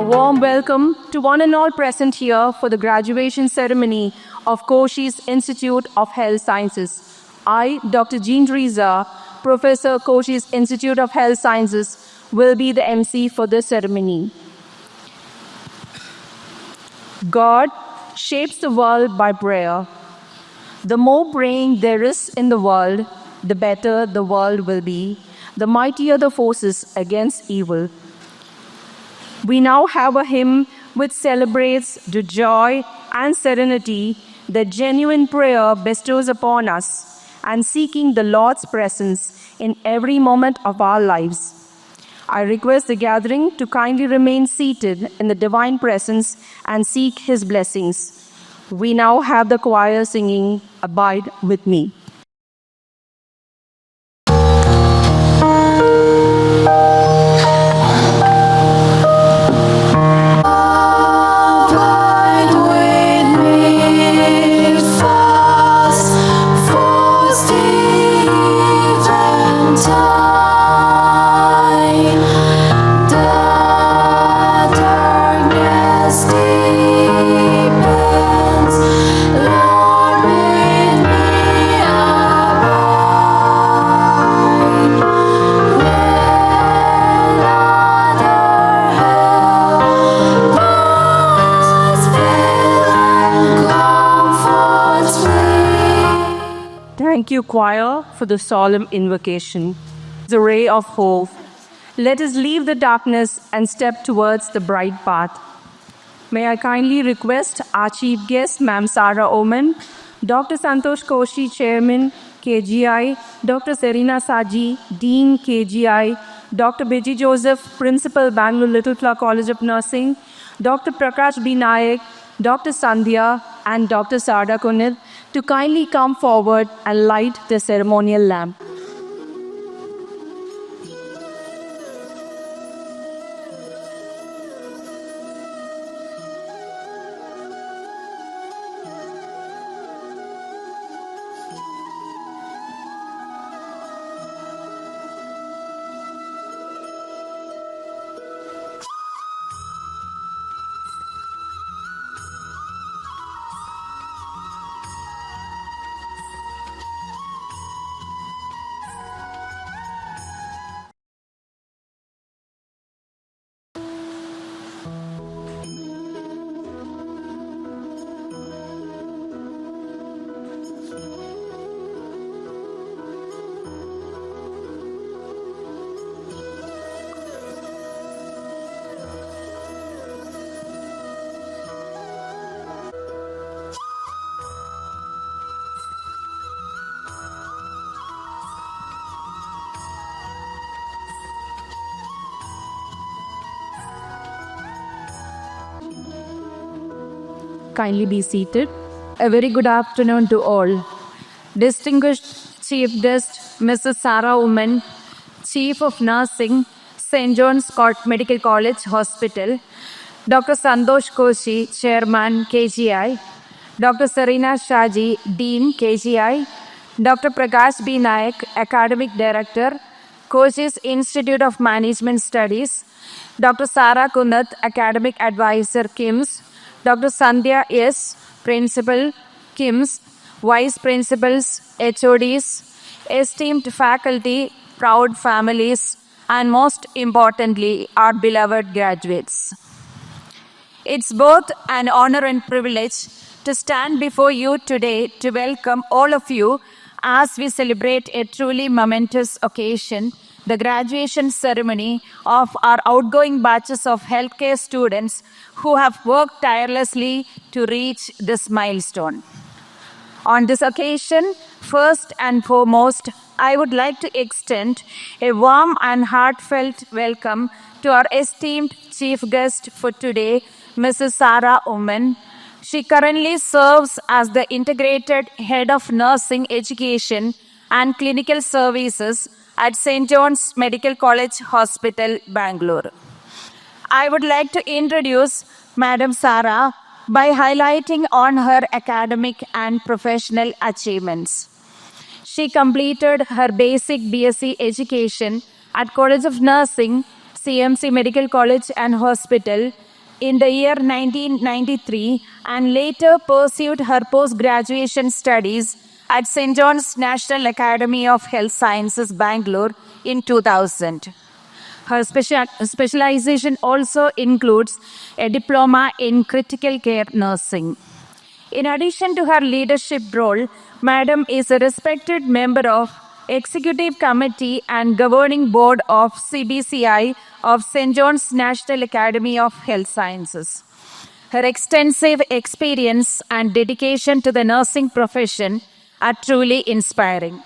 A warm welcome to one and all present here for the graduation ceremony of Koshys Institute of Health Sciences. I, Dr. Jean Reza, Professor Koshys Institute of Health Sciences, will be the MC for this ceremony. God shapes the world by prayer. The more praying there is in the world, the better the world will be, the mightier the forces against evil. We now have a hymn which celebrates the joy and serenity that genuine prayer bestows upon us and seeking the Lord's presence in every moment of our lives. I request the gathering to kindly remain seated in the divine presence and seek His blessings. We now have the choir singing, "Abide with Me." Thank you, choir, for the solemn invocation. The ray of hope. Let us leave the darkness and step towards the bright path. May I kindly request our chief guest, Ma'am Sarah Oman, Dr. Santosh Koshi, Chairman, KGI, Dr. Serena Saji, Dean, KGI, Dr. Biji Joseph, Principal, Bangalore Little Flower College of Nursing, Dr. Prakash B. Nayak, Dr. Sandhya, and Dr. Sarda Kunit to kindly come forward and light the ceremonial lamp. Kindly be seated. A very good afternoon to all. Distinguished Chief Guest, Mrs. Sarah Oman, Chief of Nursing, St. John's Medical College Hospital, Dr. Santosh Koshi, Chairman, KGI, Dr. Serena Shaji, Dean, KGI, Dr. Prakash B. Nayak, Academic Director, Koshys Institute of Management Studies, Dr. Sara Kunath, Academic Advisor, KIMS, Dr. Sandhya S., Principal, KIMS, Vice Principals, HODs, esteemed faculty, proud families, and most importantly, our beloved graduates. It's both an honor and privilege to stand before you today to welcome all of you as we celebrate a truly momentous occasion, the graduation ceremony of our outgoing batches of healthcare students who have worked tirelessly to reach this milestone. On this occasion, first and foremost, I would like to extend a warm and heartfelt welcome to our esteemed chief guest for today, Mrs. Sarah Oman. She currently serves as the Integrated Head of Nursing Education and Clinical Services at St. John's Medical College Hospital, Bangalore. I would like to introduce Madam Sarah by highlighting on her academic and professional achievements. She completed her basic BSc education at College of Nursing, CMC Medical College and Hospital, in the year 1993 and later pursued her post-graduation studies at St. John's National Academy of Health Sciences, Bangalore in 2000. Her specialization also includes a diploma in critical care nursing. In addition to her leadership role, Madam is a respected member of Executive Committee and Governing Board of CBCI of St. John's National Academy of Health Sciences. Her extensive experience and dedication to the nursing profession are truly inspiring.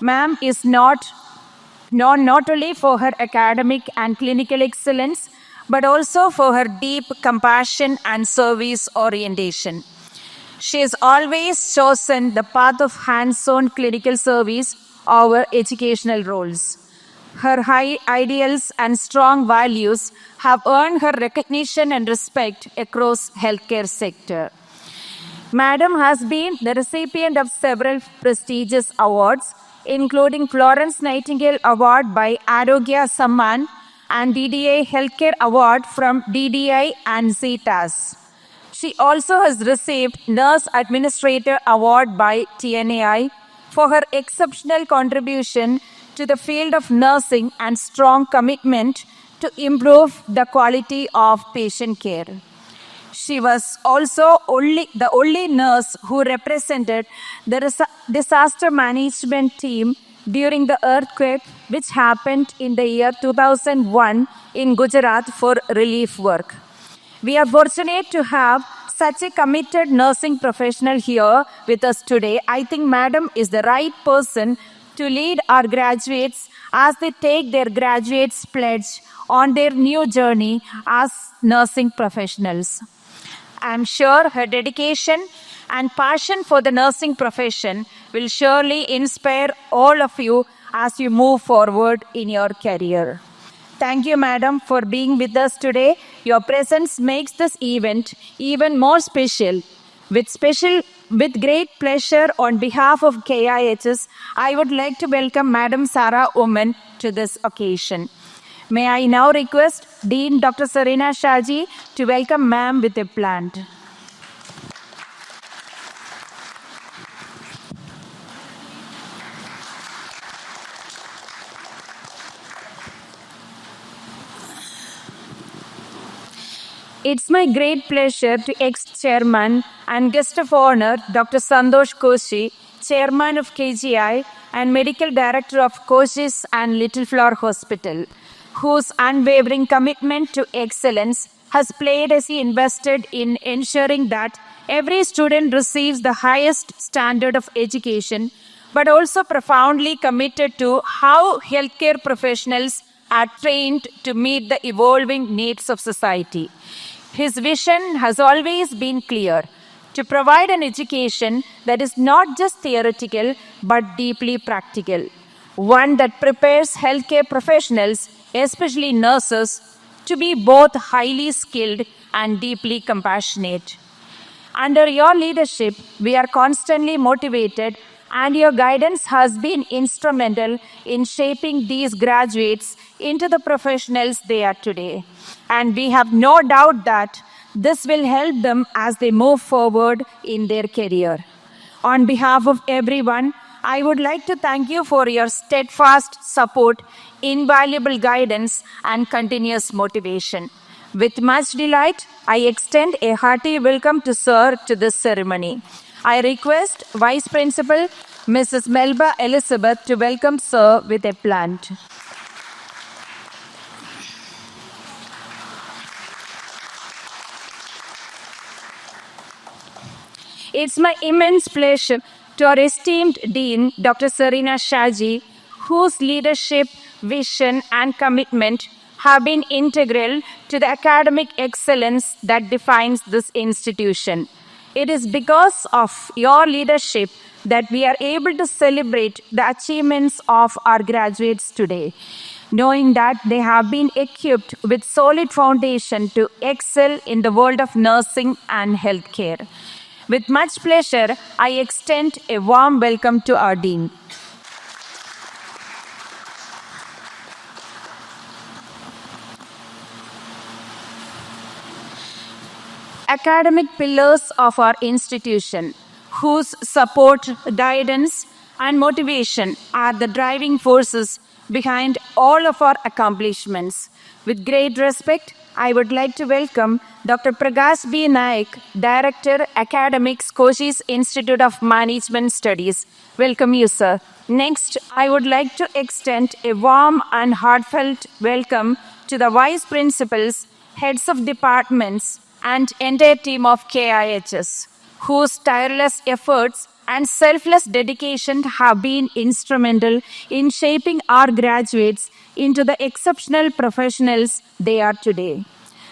Ma'am is known not only for her academic and clinical excellence, but also for her deep compassion and service orientation. She has always chosen the path of hands-on clinical service over educational roles. Her high ideals and strong values have earned her recognition and respect across healthcare sector. Madam has been the recipient of several prestigious awards, including Florence Nightingale Award by Arogya Samman and DDI Healthcare Award from DDI and ZTAS. She also has received Nurse Administrator Award by TNAI for her exceptional contribution to the field of nursing and strong commitment to improve the quality of patient care. She was also the only nurse who represented the disaster management team during the earthquake which happened in the year 2001 in Gujarat for relief work. We are fortunate to have such a committed nursing professional here with us today. I think Madam is the right person to lead our graduates as they take their graduates' pledge on their new journey as nursing professionals. I'm sure her dedication and passion for the nursing profession will surely inspire all of you as you move forward in your career. Thank you, Madam, for being with us today. Your presence makes this event even more special. With great pleasure on behalf of KIHS, I would like to welcome Madam Sarah Oman to this occasion. May I now request Dean Dr. Serena Shaji to welcome Ma'am with a plant. It's my great pleasure to ex-chairman and guest of honor, Dr. Santosh Koshys, chairman of KGI and medical director of Koshys and Little Flower Hospital, whose unwavering commitment to excellence has played as he invested in ensuring that every student receives the highest standard of education, but also profoundly committed to how healthcare professionals are trained to meet the evolving needs of society. His vision has always been clear: to provide an education that is not just theoretical but deeply practical, one that prepares healthcare professionals, especially nurses, to be both highly skilled and deeply compassionate. Under your leadership, we are constantly motivated, and your guidance has been instrumental in shaping these graduates into the professionals they are today. And we have no doubt that this will help them as they move forward in their career. On behalf of everyone, I would like to thank you for your steadfast support, invaluable guidance, and continuous motivation. With much delight, I extend a hearty welcome to Sir to this ceremony. I request Vice Principal Mrs. Melba Elizabeth to welcome Sir with a plant. It's my immense pleasure to our esteemed Dean, Dr. Serena Shaji, whose leadership, vision, and commitment have been integral to the academic excellence that defines this institution. It is because of your leadership that we are able to celebrate the achievements of our graduates today, knowing that they have been equipped with solid foundation to excel in the world of nursing and healthcare. With much pleasure, I extend a warm welcome to our Dean. academic pillars of our institution, whose support, guidance, and motivation are the driving forces behind all of our accomplishments. With great respect, I would like to welcome Dr. Prakash B. Naik, Director, Academics, Koshys Institute of Management Studies. Welcome you, sir. Next, I would like to extend a warm and heartfelt welcome to the Vice Principals, Heads of Departments, and entire team of KIHS, whose tireless efforts and selfless dedication have been instrumental in shaping our graduates into the exceptional professionals they are today.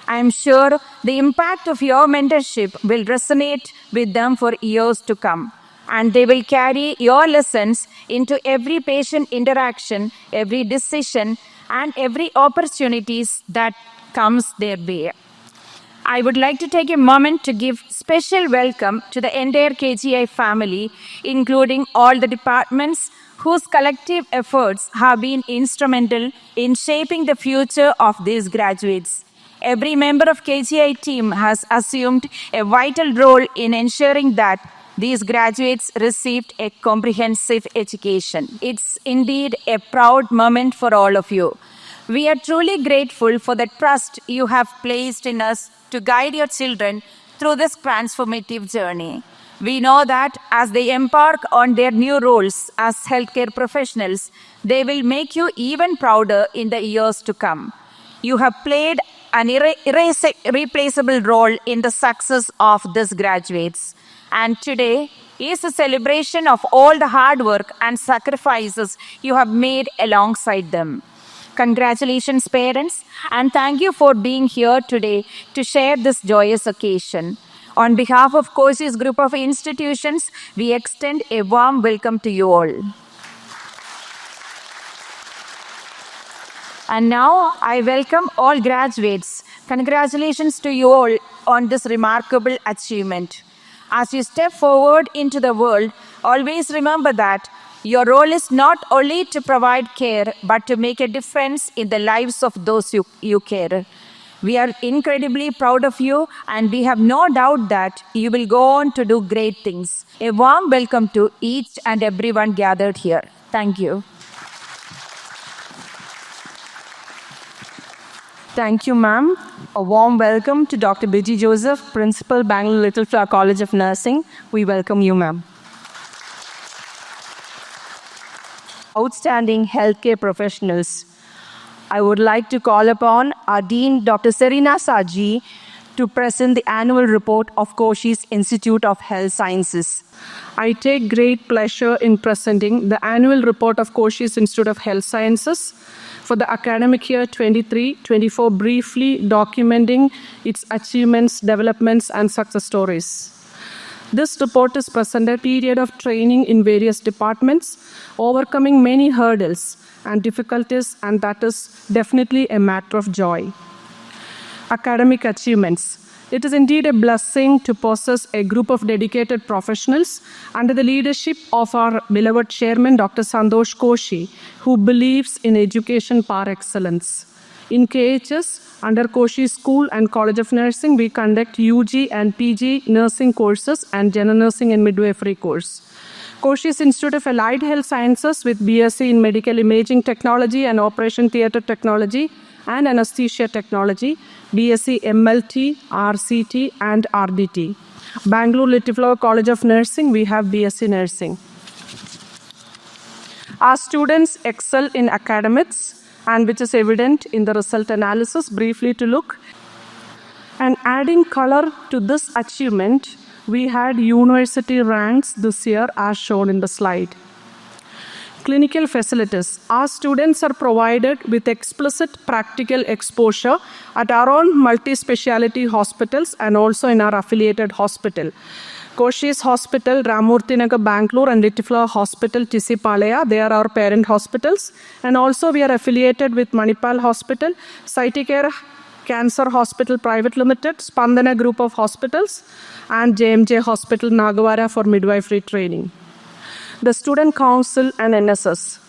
I am sure the impact of your mentorship will resonate with them for years to come, and they will carry your lessons into every patient interaction, every decision, and every opportunities that comes their way. I would like to take a moment to give special welcome to the entire KGI family, including all the departments whose collective efforts have been instrumental in shaping the future of these graduates. Every member of KGI team has assumed a vital role in ensuring that these graduates received a comprehensive education. It's indeed a proud moment for all of you. We are truly grateful for the trust you have placed in us to guide your children through this transformative journey. We know that as they embark on their new roles as healthcare professionals, they will make you even prouder in the years to come. You have played an irreplaceable role in the success of these graduates. And today is a celebration of all the hard work and sacrifices you have made alongside them. Congratulations, parents, and thank you for being here today to share this joyous occasion. On behalf of Koshys Group of Institutions, we extend a warm welcome to you all. And now I welcome all graduates. Congratulations to you all on this remarkable achievement. As you step forward into the world, always remember that your role is not only to provide care, but to make a difference in the lives of those you care. We are incredibly proud of you, and we have no doubt that you will go on to do great things. A warm welcome to each and everyone gathered here. Thank you. Thank you, ma'am. A warm welcome to Dr. Biji Joseph, Principal, Bangalore Little Flower College of Nursing. We welcome you, ma'am. Outstanding healthcare professionals. I would like to call upon our Dean, Dr. Serena Saji, to present the annual report of Koshys Institute of Health Sciences. I take great pleasure in presenting the annual report of Koshys Institute of Health Sciences for the academic year 23-24, briefly documenting its achievements, developments, and success stories. This report is presented a period of training in various departments, overcoming many hurdles and difficulties, and that is definitely a matter of joy. Academic achievements. It is indeed a blessing to possess a group of dedicated professionals under the leadership of our beloved chairman, Dr. Santosh Koshi, who believes in education par excellence. In KIHS, under Koshys School and College of Nursing, we conduct UG and PG nursing courses and general nursing and midwifery course. Koshys Institute of Allied Health Sciences with BSc in Medical Imaging Technology and Operation Theatre Technology and Anesthesia Technology, BSc MLT, RCT, and RDT. Bangalore Little Flower College of Nursing, we have BSc Nursing. Our students excel in academics, and which is evident in the result analysis. Briefly to look. And adding color to this achievement, we had university ranks this year as shown in the slide. Clinical facilities. Our students are provided with explicit practical exposure at our own multi-speciality hospitals and also in our affiliated hospital. Koshys Hospital, Ramurthinagar, Bangalore, and Little Flower Hospital, Tisipalaya, they are our parent hospitals. And also we are affiliated with Manipal Hospital, Cyticare Cancer Hospital Private Limited, Spandana Group of Hospitals, and JMJ Hospital, Nagawara for midwifery training. The Student Council and NSS.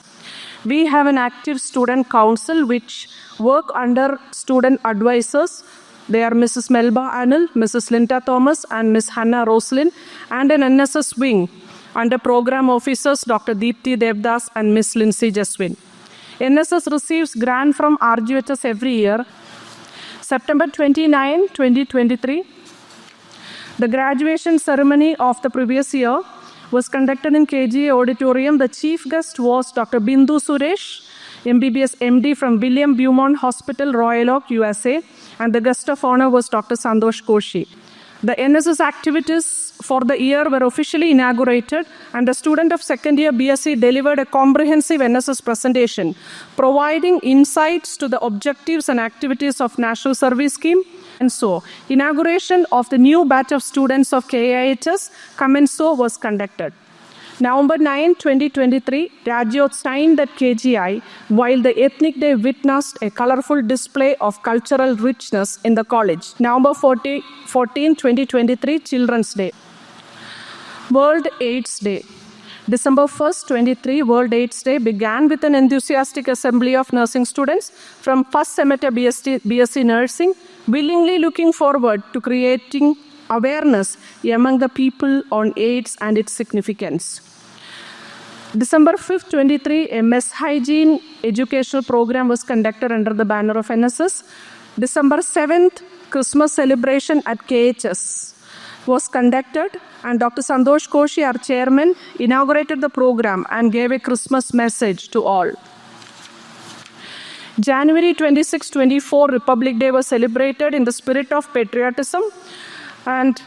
We have an active student council which work under student advisors They are Mrs. Melba Anil, Mrs. Linda Thomas, and Miss Hannah Roslin, and an NSS wing under program officers Dr. Deepthi Devdas and Miss Lindsay Jaswin. NSS receives grant from RGHS every year. September 29, 2023, the graduation ceremony of the previous year was conducted in KGA Auditorium. The chief guest was Dr. Bindu Suresh, MBBS MD from William Beaumont Hospital, Royal Oak, USA, and the guest of honor was Dr. Santosh Koshi. The NSS activities for the year were officially inaugurated, and the student of second year BSc delivered a comprehensive NSS presentation, providing insights to the objectives and activities of National Service Scheme. And so, inauguration of the new batch of students of KIHS, Commenso, was conducted. November 9, 2023, Rajyot signed at KGI, while the Ethnic Day witnessed a colorful display of cultural richness in the college. November 14, 2023, Children's Day. World AIDS Day. December 1st, 2023, World AIDS Day began with an enthusiastic assembly of nursing students from first semester BSc Nursing, willingly looking forward to creating awareness among the people on AIDS and its significance. December 5th, 2023, a mess hygiene educational program was conducted under the banner of NSS. December 7th, Christmas celebration at KHS was conducted, and Dr. Santosh Koshi, our chairman, inaugurated the program and gave a Christmas message to all. January 26, 2024, Republic Day was celebrated in the spirit of patriotism, and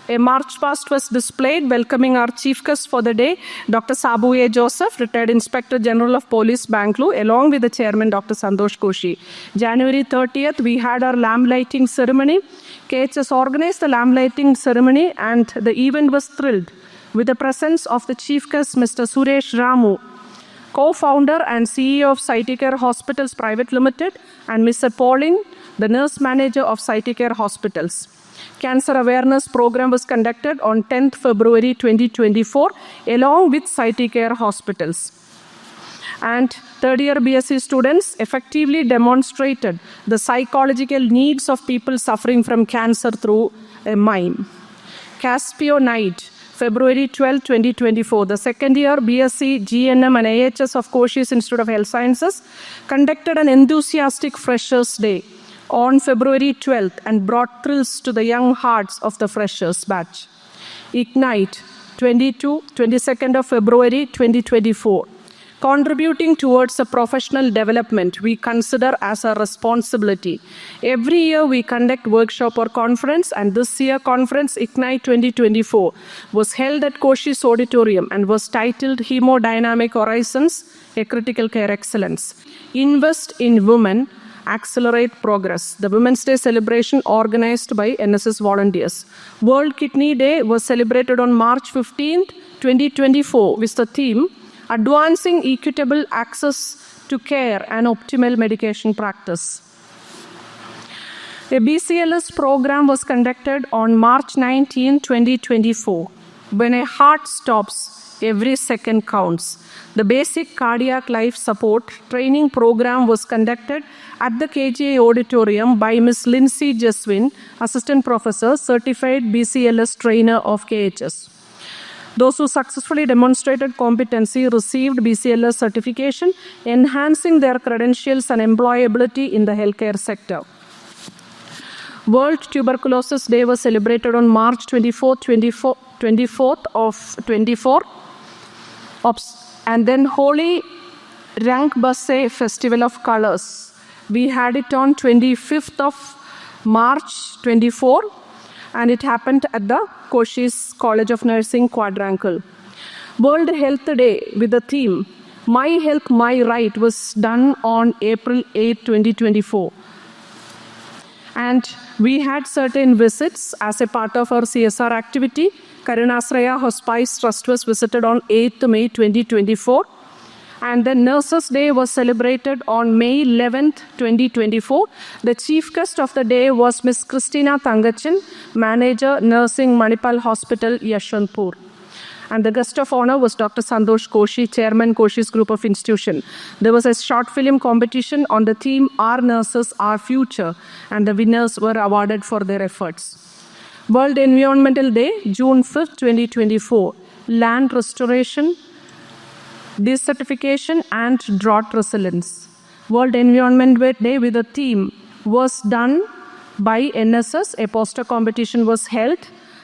a march past was displayed welcoming our chief guest for the day, Dr. Sabu A. Joseph, retired Inspector General of Police, Bangalore, along with the chairman, Dr. Santosh Koshi. January 30th, we had our lamp lighting ceremony. KHS organized the lamp lighting ceremony, and the event was thrilled with the presence of the chief guest, Mr. Suresh Ramu, co-founder and CEO of Cyticare Hospitals Private Limited, and Mr. Pauline, the nurse manager of Cyticare Hospitals. Cancer awareness program was conducted on 10th February 2024 along with Cyticare Hospitals. And third year BSc students effectively demonstrated the psychological needs of people suffering from cancer through a mime. Caspio Night, February 12, 2024, the second year BSc, GNM and AHS of Koshys Institute of Health Sciences conducted an enthusiastic Freshers' Day on February 12th and brought thrills to the young hearts of the Freshers batch. Ignite, 22nd of February 2024. Contributing towards the professional development we consider as a responsibility. Every year we conduct workshop or conference, and this year conference Ignite 2024 was held at Koshys Auditorium and was titled Hemodynamic Horizons, a Critical Care Excellence. Invest in Women, Accelerate Progress. The Women's Day celebration organized by NSS volunteers. World Kidney Day was celebrated on March 15, 2024 with the theme Advancing Equitable Access to Care and Optimal Medication Practice. A BCLS program was conducted on March 19, 2024. When a heart stops, every second counts. The basic cardiac life support training program was conducted at the KGA Auditorium by Ms. Lindsay Jaswin, Assistant Professor, Certified BCLS Trainer of KHS. Those who successfully demonstrated competency received BCLS certification, enhancing their credentials and employability in the healthcare sector. World Tuberculosis Day was celebrated on March 24th of 24. And then Holy Rang Basse Festival of Colors. We had it on 25th of March 24, and it happened at the Koshys College of Nursing Quadrangle. World Health Day with the theme My Health, My Right was done on April 8, 2024. And we had certain visits as a part of our CSR activity. Karunasraya Hospice Trust was visited on 8th May 2024. And then Nurses Day was celebrated on May 11th, 2024. The chief guest of the day was Ms. Christina Thangachan, Manager, Nursing, Manipal Hospital, Yashwantpur. And the guest of honor was Dr. Santosh Koshi, Chairman, Koshys Group of Institution. There was a short film competition on the theme Our Nurses, Our Future, and the winners were awarded for their efforts. World Environmental Day, June 5th, 2024. Land restoration, desertification, and drought resilience. World Environment Day with a theme was done by NSS. A poster competition was held,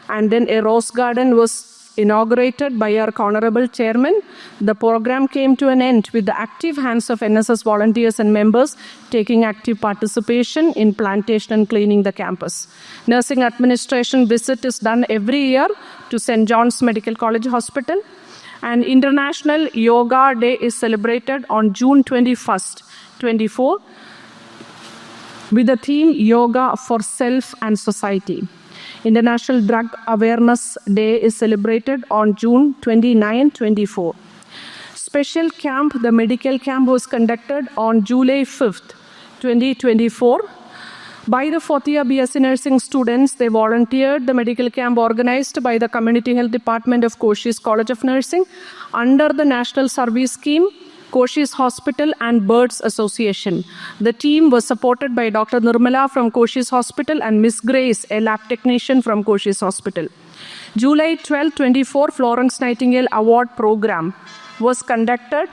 and then a rose garden was inaugurated by our honorable chairman. The program came to an end with the active hands of NSS volunteers and members taking active participation in plantation and cleaning the campus. Nursing administration visit is done every year to St. John's Medical College Hospital. And International Yoga Day is celebrated on June 21st, 24, with the theme Yoga for Self and Society. International Drug Awareness Day is celebrated on June 29, 24. Special camp, the medical camp, was conducted on July 5th, 2024. By the fourth year BSc Nursing students, they volunteered the medical camp organized by the Community Health Department of Koshys College of Nursing under the National Service Scheme, Koshys Hospital and Birds Association. The team was supported by Dr. Nirmala from Koshys Hospital and Miss Grace, a lab technician from Koshys Hospital. July 12, 24, Florence Nightingale Award Program was conducted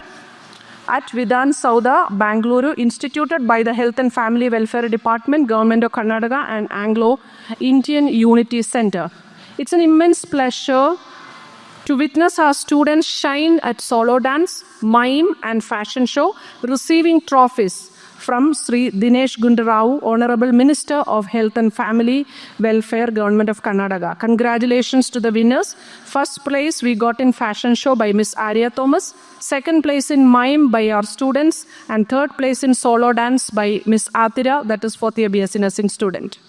at Vidhan Sauda, Bangalore, instituted by the Health and Family Welfare Department, Government of Karnataka, and Anglo-Indian Unity Center. It's an immense pleasure to witness our students shine at solo dance, mime, and fashion show, receiving trophies from Sri Dinesh Gundarao, Honorable Minister of Health and Family Welfare, Government of Karnataka. Congratulations to the winners. First place we got in fashion show by Miss Arya Thomas, second place in mime by our students, and third place in solo dance by Miss Atira, that is fourth year BSc Nursing student.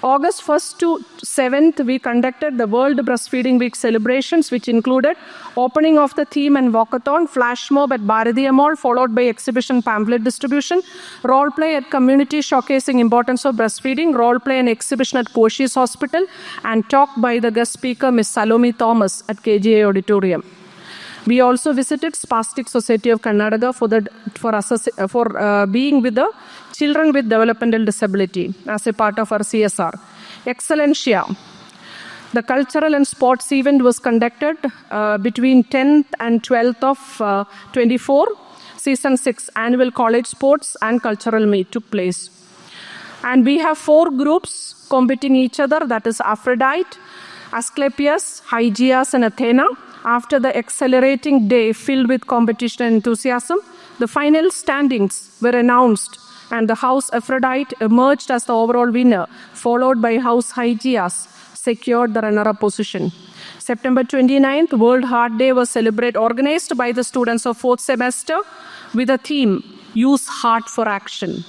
August 1st to 7th, we conducted the World Breastfeeding Week celebrations, which included opening of the theme and walkathon, flash mob at Bharatiya Mall, followed by exhibition pamphlet distribution, role play at community showcasing importance of breastfeeding, role play and exhibition at Koshys Hospital, and talk by the guest speaker, Ms. Salome Thomas at KGA Auditorium. We also visited Spastic Society of Karnataka for being with the children with developmental disability as a part of our CSR. Excellencia. The cultural and sports event was conducted between 10th and 12th of 24. Season 6 annual college sports and cultural meet took place. And we have 4 groups competing each other, that is Aphrodite, Asclepius, Hygias, and Athena. After the accelerating day filled with competition and enthusiasm, the final standings were announced and the House Aphrodite emerged as the overall winner, followed by House Hygias, secured the runner-up position. September 29th, World Heart Day was celebrated, organized by the students of 4th semester with a theme, Use Heart for Action.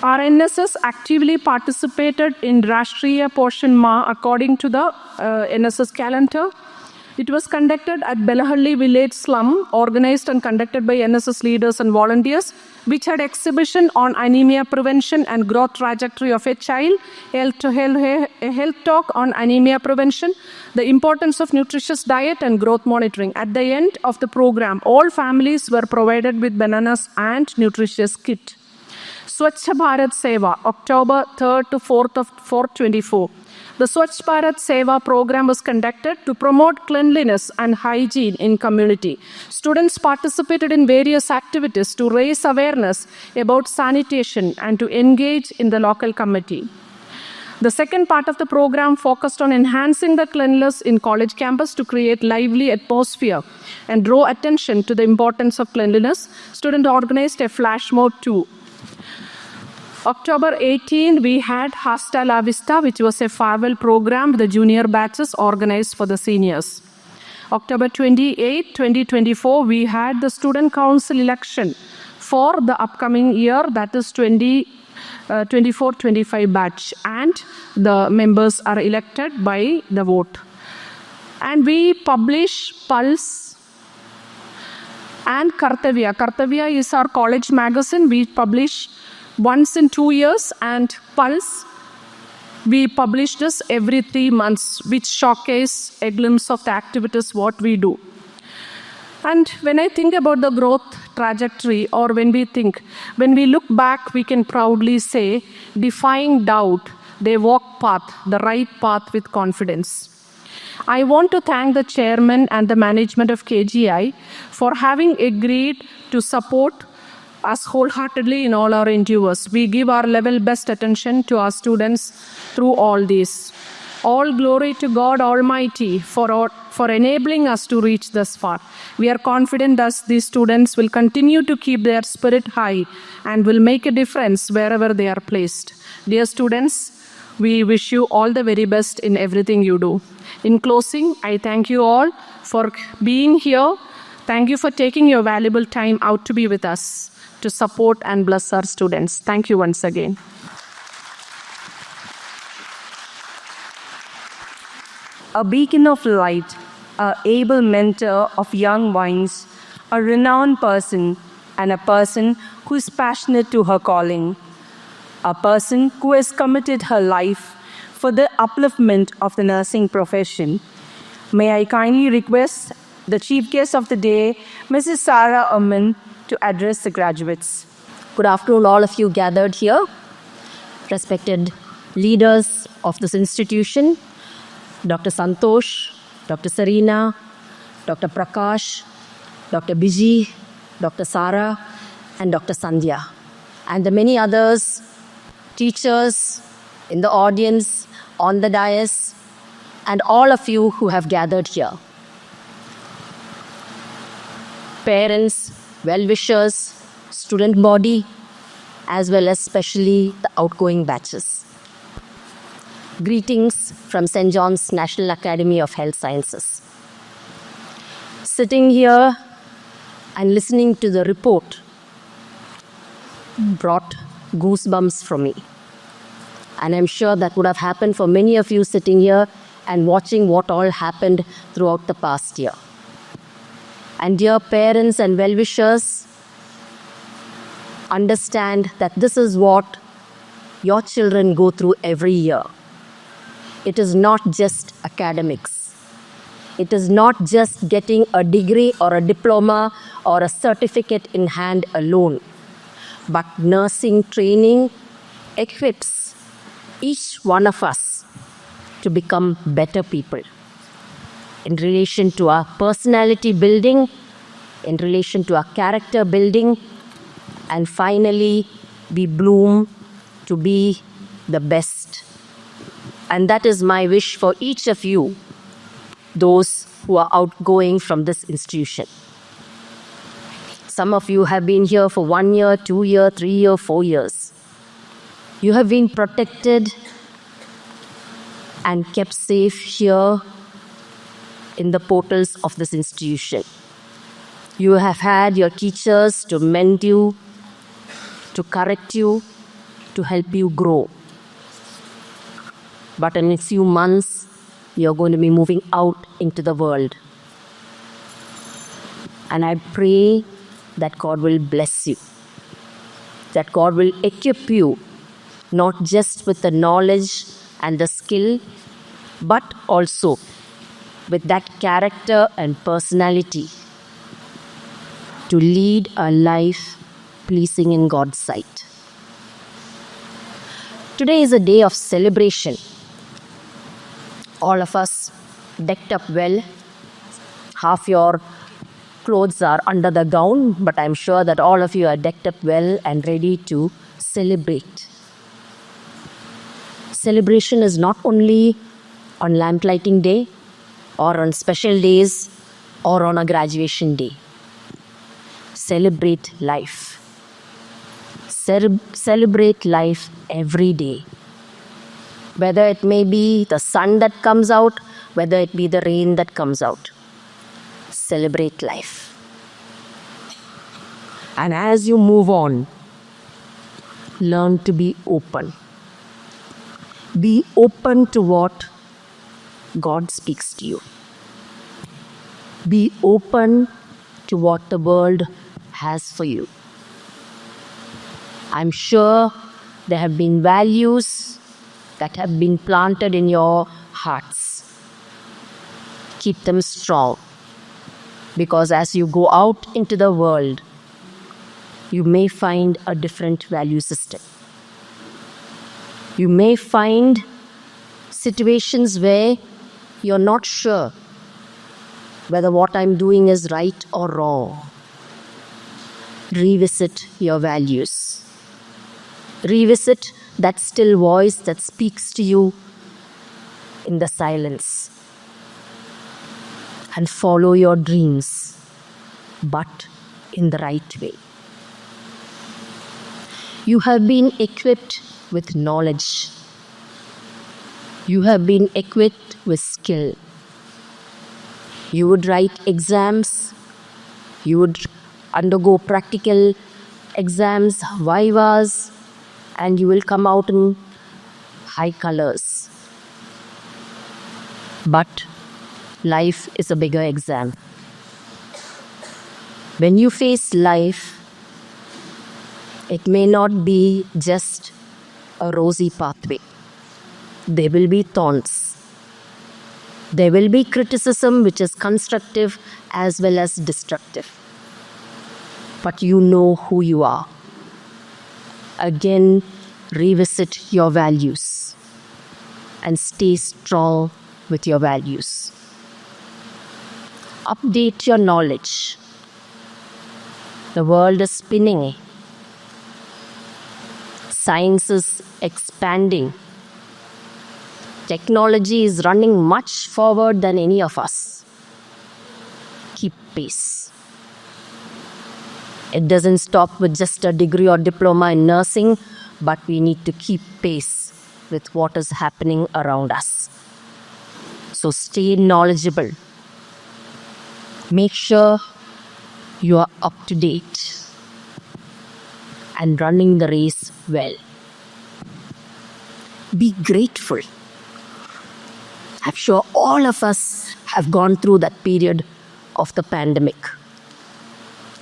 Our NSS actively participated in Rashtriya Poshan Ma according to the NSS calendar. It was conducted at Belahalli village slum, organized and conducted by NSS leaders and volunteers, which had exhibition on anemia prevention and growth trajectory of a child, a health talk on anemia prevention, the importance of nutritious diet and growth monitoring. At the end of the program, all families were provided with bananas and nutritious kit. Swachh Bharat Seva, October 3rd to 4th of 424. The Swachh Bharat Seva program was conducted to promote cleanliness and hygiene in community. Students participated in various activities to raise awareness about sanitation and to engage in the local committee. The second part of the program focused on enhancing the cleanliness in college campus to create lively atmosphere and draw attention to the importance of cleanliness. Students organized a flash mob too. October 18, we had Hasta La Vista, which was a farewell program with the junior batches organized for the seniors. October 28, 2024, we had the student council election for the upcoming year, that is 24-25 batch, and the members are elected by the vote. And we publish Pulse and Kartavya. Kartavya is our college magazine. We publish once in 2 years, and Pulse We publish this every 3 months, which showcase a glimpse of the activities what we do. And when I think about the growth trajectory, or when we look back, we can proudly say, defying doubt, they walk the right path with confidence. I want to thank the chairman and the management of KGI for having agreed to support us wholeheartedly in all our endeavors. We give our level best attention to our students through all this. All glory to God Almighty for enabling us to reach this far. We are confident that these students will continue to keep their spirit high and will make a difference wherever they are placed. Dear students, we wish you all the very best in everything you do. In closing, I thank you all for being here. Thank you for taking your valuable time out to be with us, to support and bless our students. Thank you once again. A beacon of light, an able mentor of young minds, a renowned person, and a person who is passionate to her calling, a person who has committed her life for the upliftment of the nursing profession. May I kindly request the chief guest of the day, Mrs. Sarah Uman, to address the graduates. Good afternoon, all of you gathered here, respected leaders of this institution, Dr. Santosh, Dr. Serena, Dr. Prakash, Dr. Biji, Dr. Sarah, and Dr. Sandhya, and the many others, teachers in the audience, on the dais, and all of you who have gathered here. Parents, well-wishers, student body, as well as especially the outgoing batches. Greetings from St. John's National Academy of Health Sciences. Sitting here and listening to the report brought goosebumps for me. And I'm sure that would have happened for many of you sitting here and watching what all happened throughout the past year. And dear parents and well-wishers, understand that this is what your children go through every year. It is not just academics. It is not just getting a degree or a diploma or a certificate in hand alone. But nursing training equips each one of us to become better people in relation to our personality building, in relation to our character building, and finally, we bloom to be the best. And that is my wish for each of you, those who are outgoing from this institution. Some of you have been here for 1 year, 2 years, 3 years, 4 years. You have been protected and kept safe here in the portals of this institution. You have had your teachers to mend you, to correct you, to help you grow. But in a few months, you're going to be moving out into the world. And I pray that God will bless you, that God will equip you, not just with the knowledge and the skill, but also with that character and personality to lead a life pleasing in God's sight. Today is a day of celebration. All of us decked up well. Half your clothes are under the gown, but I'm sure that all of you are decked up well and ready to celebrate. Celebration is not only on lamp lighting day or on special days or on a graduation day. Celebrate life. Celebrate life every day. Whether it may be the sun that comes out, whether it be the rain that comes out. Celebrate life. And as you move on, learn to be open. Be open to what God speaks to you. Be open to what the world has for you. I'm sure there have been values that have been planted in your hearts. Keep them strong, because as you go out into the world, you may find a different value system. You may find situations where you're not sure whether what I'm doing is right or wrong. Revisit your values. Revisit that still voice that speaks to you in the silence. And follow your dreams, but in the right way. You have been equipped with knowledge. You have been equipped with skill. You would write exams. You would undergo practical exams, vivas, and you will come out in high colors. But life is a bigger exam. When you face life, it may not be just a rosy pathway. There will be thorns. There will be criticism which is constructive as well as destructive. But you know who you are. Again, revisit your values and stay strong with your values. Update your knowledge. The world is spinning. Science is expanding. Technology is running much forward than any of us. Keep pace. It doesn't stop with just a degree or diploma in nursing, but we need to keep pace with what is happening around us. So stay knowledgeable. Make sure you are up to date and running the race well. Be grateful. I'm sure all of us have gone through that period of the pandemic.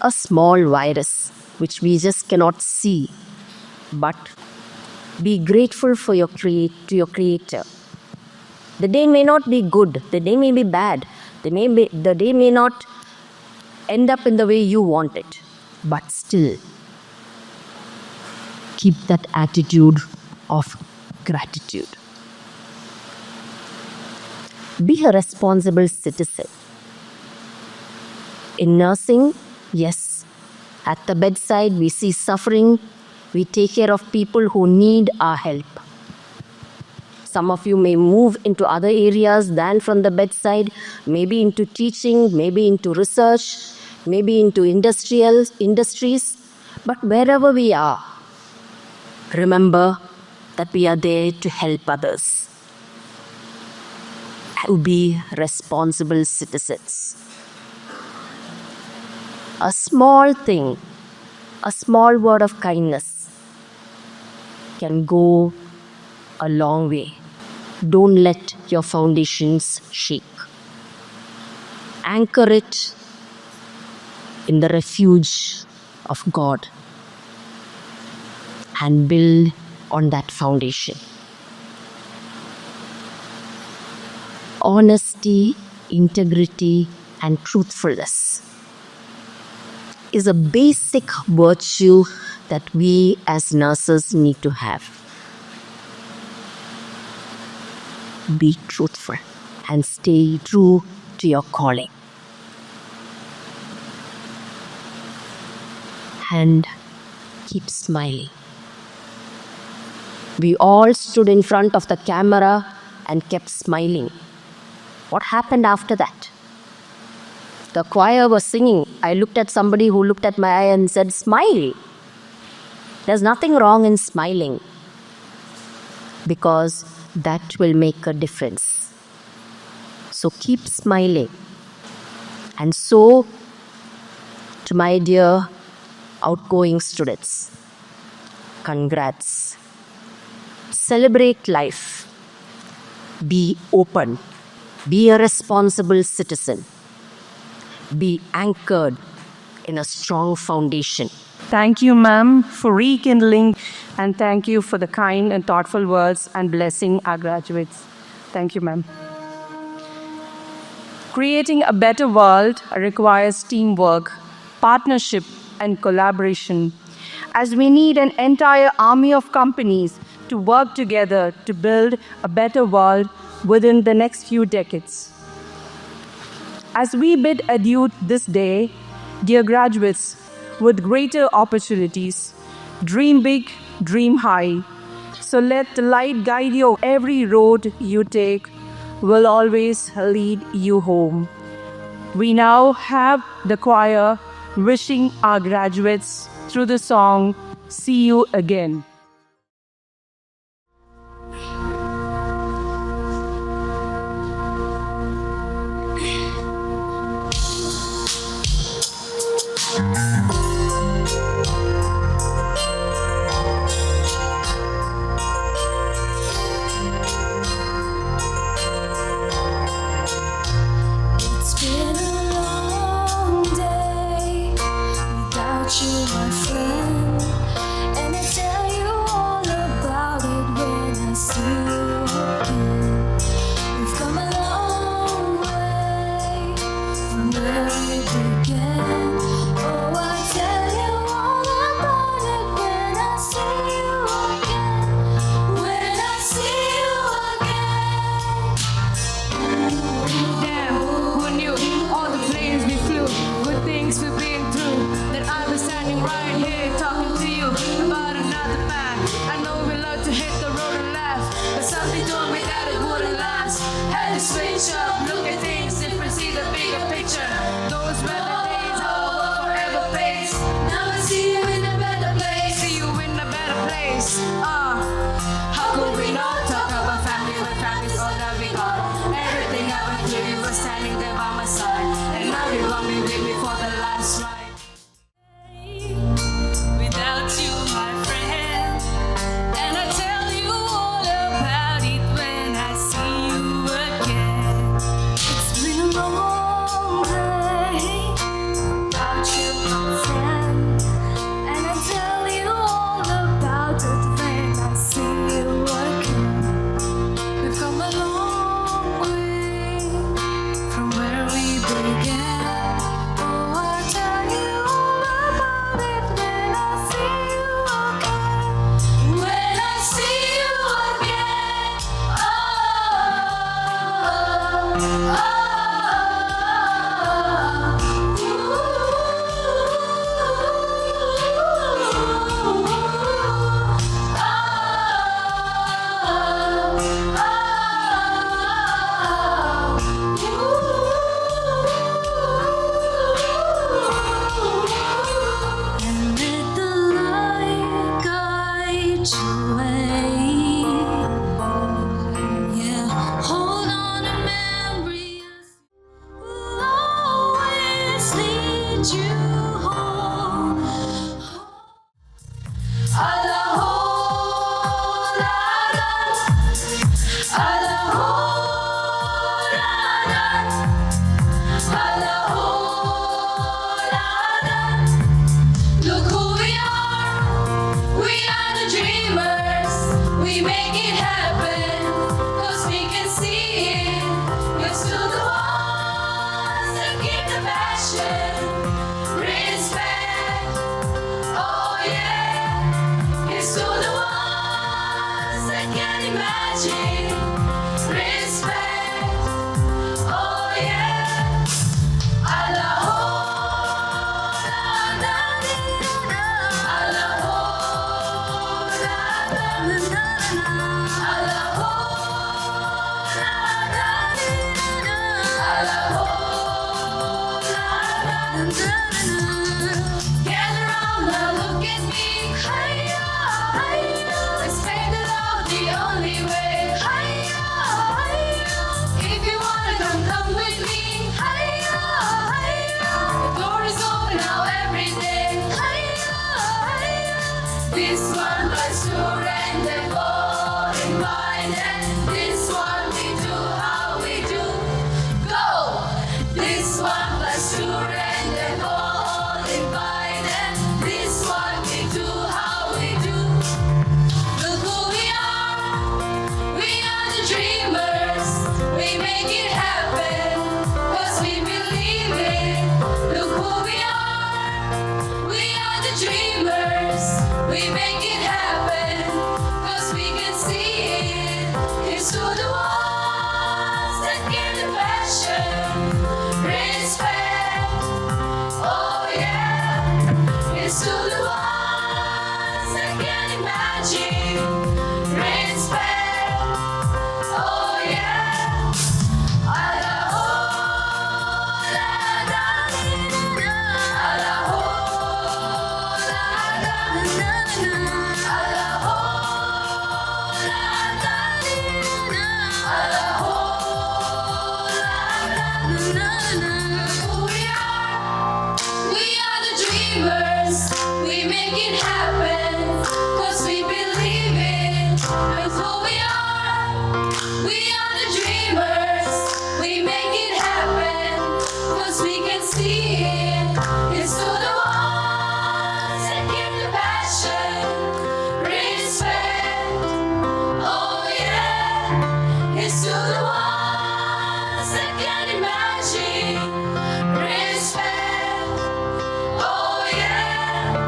A small virus which we just cannot see, but be grateful for to your Creator. The day may not be good, the day may be bad, the day may not end up in the way you want it, but still keep that attitude of gratitude. Be a responsible citizen. In nursing, yes, at the bedside we see suffering, we take care of people who need our help. Some of you may move into other areas than from the bedside, maybe into teaching, maybe into research, maybe into industries. But wherever we are, remember that we are there to help others. And be responsible citizens. A small thing, a small word of kindness can go a long way. Don't let your foundations shake. Anchor it in the refuge of God and build on that foundation. Honesty, integrity, and truthfulness is a basic virtue that we as nurses need to have. Be truthful and stay true to your calling. And keep smiling. We all stood in front of the camera and kept smiling. What happened after that? The choir was singing. I looked at somebody who looked at my eye and said, "Smile." There's nothing wrong in smiling, because that will make a difference. So keep smiling. And so, to my dear outgoing students, congrats. Celebrate life. Be open. Be a responsible citizen. Be anchored in a strong foundation. Thank you, ma'am, for rekindling, and thank you for the kind and thoughtful words and blessing our graduates. Thank you, ma'am. Creating a better world requires teamwork, partnership, and collaboration, as we need an entire army of companies to work together to build a better world within the next few decades. As we bid adieu this day, dear graduates, with greater opportunities, dream big, dream high. So let the light guide you. Every road you take will always lead you home. We now have the choir wishing our graduates through the song, See You Again. It's been a long day without you, my friend, and I tell you all about it when I see you again. We've come a long way from where we began. Oh, I tell you all about it when I see you again. When I see you again. Damn, who knew all the planes we flew, good things we've been through, that I was standing right here talking to you about another man. I know we love to hit the road and laugh, but something told me that it wouldn't last. Had to switch up, look at things different, see the bigger picture. Those were the days I will forever face. Now I see you in a better place. See you in a better place. How could we not talk about family when family's all that we got? Everything I went through, you were standing there by my side, and now you want me with me for the last ride. Without you, my friend, and I tell you all about it when I see you again. It's been a long day without you, my friend, and I tell you all about it when I see you again. We've come a long way from where we began. Oh, I tell you all about it when I see you again. When I see you again. And let the light guide your way. Yeah, hold on to memory. seen. It's to the ones that give the passion, respect. Oh yeah, it's to the ones that can imagine, respect. Oh yeah,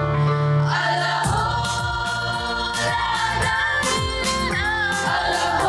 Allahu, Allahu,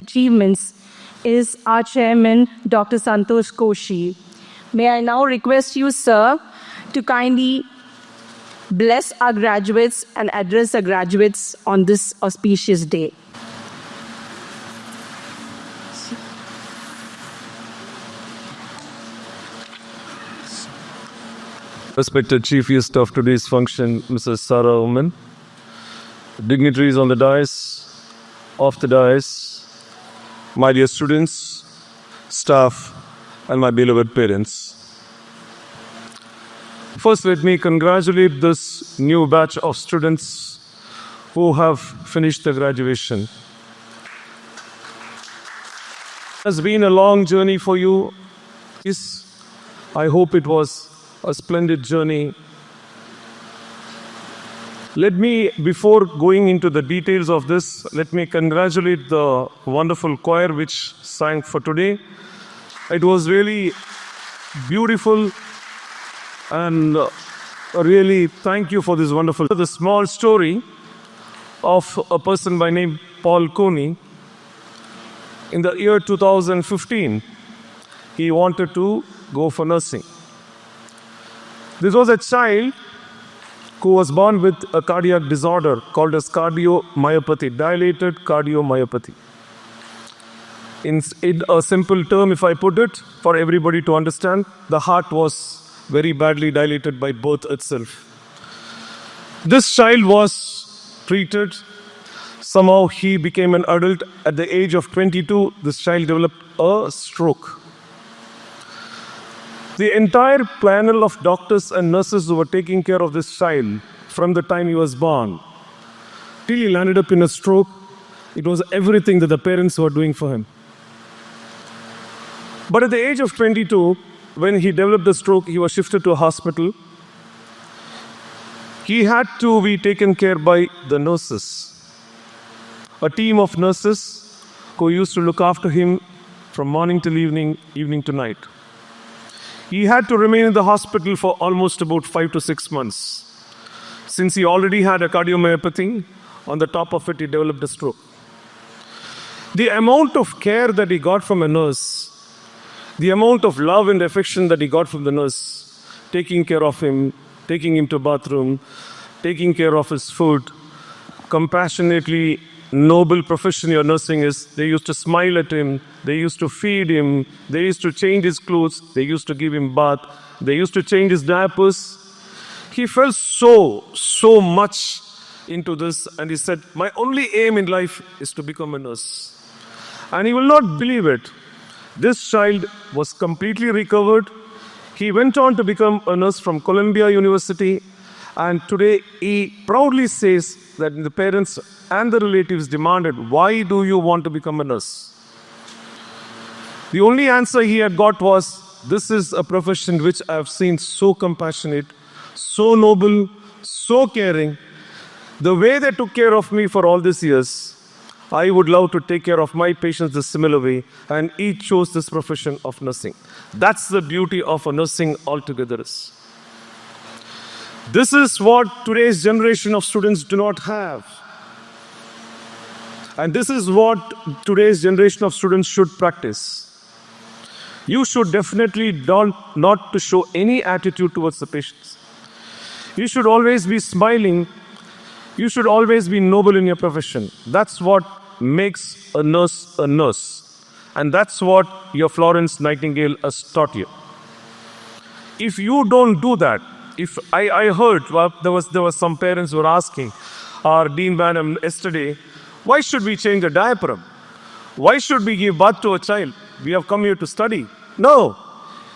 Achievements is our chairman, Dr. Santosh Koshi. May I now request you, sir, to kindly bless our graduates and address the graduates on this auspicious day. Respected Chief Guest of today's function, Mrs. Sarah Uman, dignitaries on the dais, off the dais, my dear students, staff, and my beloved parents. First, let me congratulate this new batch of students who have finished their graduation. It has been a long journey for you. I hope it was a splendid journey. Let me, before going into the details of this, let me congratulate the wonderful choir which sang for today. It was really beautiful, and really thank you for this wonderful. The small story of a person by name Paul Coney. In the year 2015, he wanted to go for nursing. This was a child who was born with a cardiac disorder called as cardiomyopathy, dilated cardiomyopathy. In a simple term, if I put it for everybody to understand, the heart was very badly dilated by birth itself. This child was treated. Somehow he became an adult. At the age of 22, this child developed a stroke. The entire panel of doctors and nurses who were taking care of this child from the time he was born till he landed up in a stroke, it was everything that the parents were doing for him. But at the age of 22, when he developed the stroke, he was shifted to a hospital. He had to be taken care by the nurses, a team of nurses who used to look after him from morning till evening, evening to night. He had to remain in the hospital for almost about 5 to 6 months. Since he already had a cardiomyopathy, on the top of it, he developed a stroke. The amount of care that he got from a nurse, the amount of love and affection that he got from the nurse, taking care of him, taking him to bathroom, taking care of his food, compassionately, noble profession your nursing is. They used to smile at him, they used to feed him, they used to change his clothes, they used to give him bath, they used to change his diapers. He felt so much into this, and he said, my only aim in life is to become a nurse. And he will not believe it. This child was completely recovered. He went on to become a nurse from Columbia University, and today he proudly says that the parents and the relatives demanded, why do you want to become a nurse? The only answer he had got was, this is a profession which I have seen so compassionate, so noble, so caring. The way they took care of me for all these years, I would love to take care of my patients the similar way, and each chose this profession of nursing. That's the beauty of a nursing altogether is. This is what today's generation of students do not have. And this is what today's generation of students should practice. You should definitely not to show any attitude towards the patients. You should always be smiling. You should always be noble in your profession. That's what makes a nurse a nurse. And that's what your Florence Nightingale has taught you. if you don't do that, if I heard there was some parents who were asking our Dean Madam yesterday, why should we change a diaper? Why should we give birth to a child? We have come here to study. No,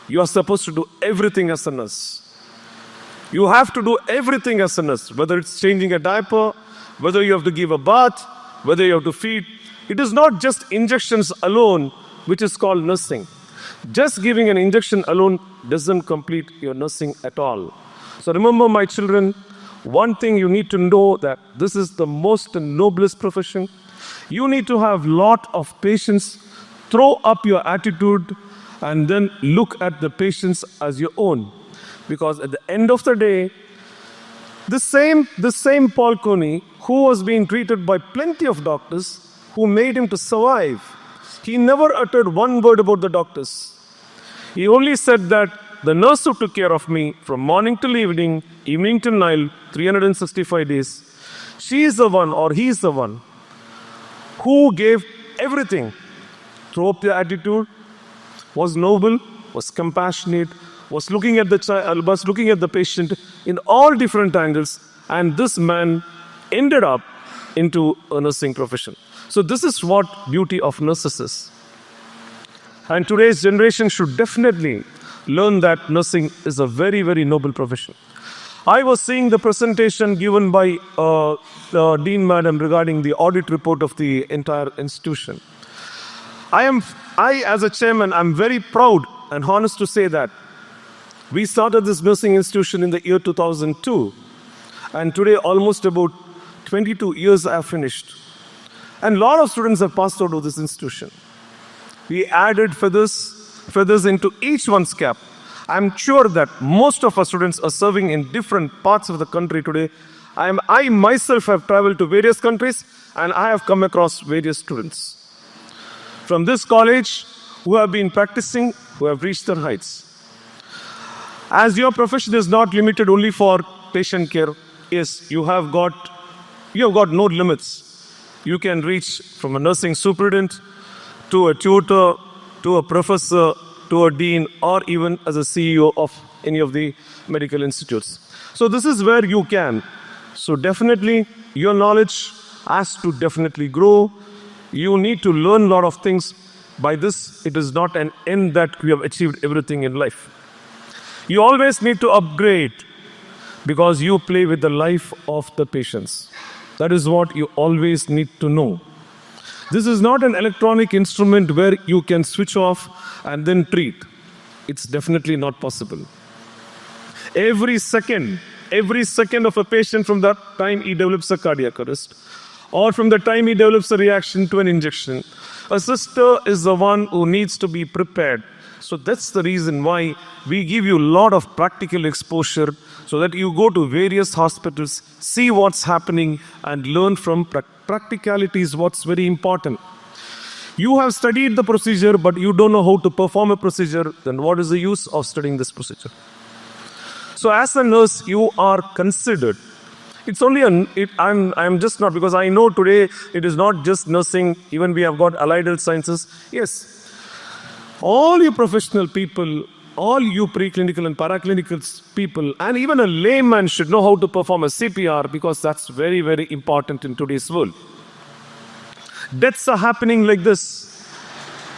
you are supposed to do everything as a nurse. You have to do everything as a nurse, whether it's changing a diaper, whether you have to give a bath, whether you have to feed. It is not just injections alone, which is called nursing. Just giving an injection alone doesn't complete your nursing at all. So remember, my children, one thing you need to know, that this is the most noblest profession. You need to have lot of patience, throw up your attitude, and then look at the patients as your own. Because at the end of the day, the same Paul Coney, who was being treated by plenty of doctors, who made him to survive, he never uttered one word about the doctors. He only said that the nurse who took care of me from morning till evening, evening till night, 365 days, she is the one, or he is the one, who gave everything. Throw up the attitude, was noble, was compassionate, was looking at the child, was looking at the patient in all different angles, and this man ended up into a nursing profession. So this is what beauty of nurses is. And today's generation should definitely learn that nursing is a very, very noble profession. I was seeing the presentation given by Dean Madam regarding the audit report of the entire institution. I as a chairman, I'm very proud and honest to say that we started this nursing institution in the year 2002, and today almost about 22 years have finished. And a lot of students have passed out of this institution. We added feathers into each one's cap. I'm sure that most of our students are serving in different parts of the country today. I myself have traveled to various countries, and I have come across various students from this college who have been practicing, who have reached their heights. As your profession is not limited only for patient care, yes, you have got no limits. You can reach from a nursing superintendent to a tutor, to a professor, to a dean, or even as a CEO of any of the medical institutes. So this is where you can. So definitely your knowledge has to definitely grow. You need to learn a lot of things. By this, it is not an end that we have achieved everything in life. You always need to upgrade, because you play with the life of the patients. That is what you always need to know. This is not an electronic instrument where you can switch off and then treat. It's definitely not possible. Every second of a patient, from the time he develops a cardiac arrest, or from the time he develops a reaction to an injection, a sister is the one who needs to be prepared. So that's the reason why we give you a lot of practical exposure, so that you go to various hospitals, see what's happening, and learn from practicalities what's very important. You have studied the procedure, but you don't know how to perform a procedure, then what is the use of studying this procedure? So as a nurse, you are considered. It's only I'm just not, because I know today it is not just nursing, even we have got allied health sciences. Yes, all you professional people, all you preclinical and paraclinical people, and even a layman should know how to perform a CPR, because that's very, very important in today's world. Deaths are happening like this.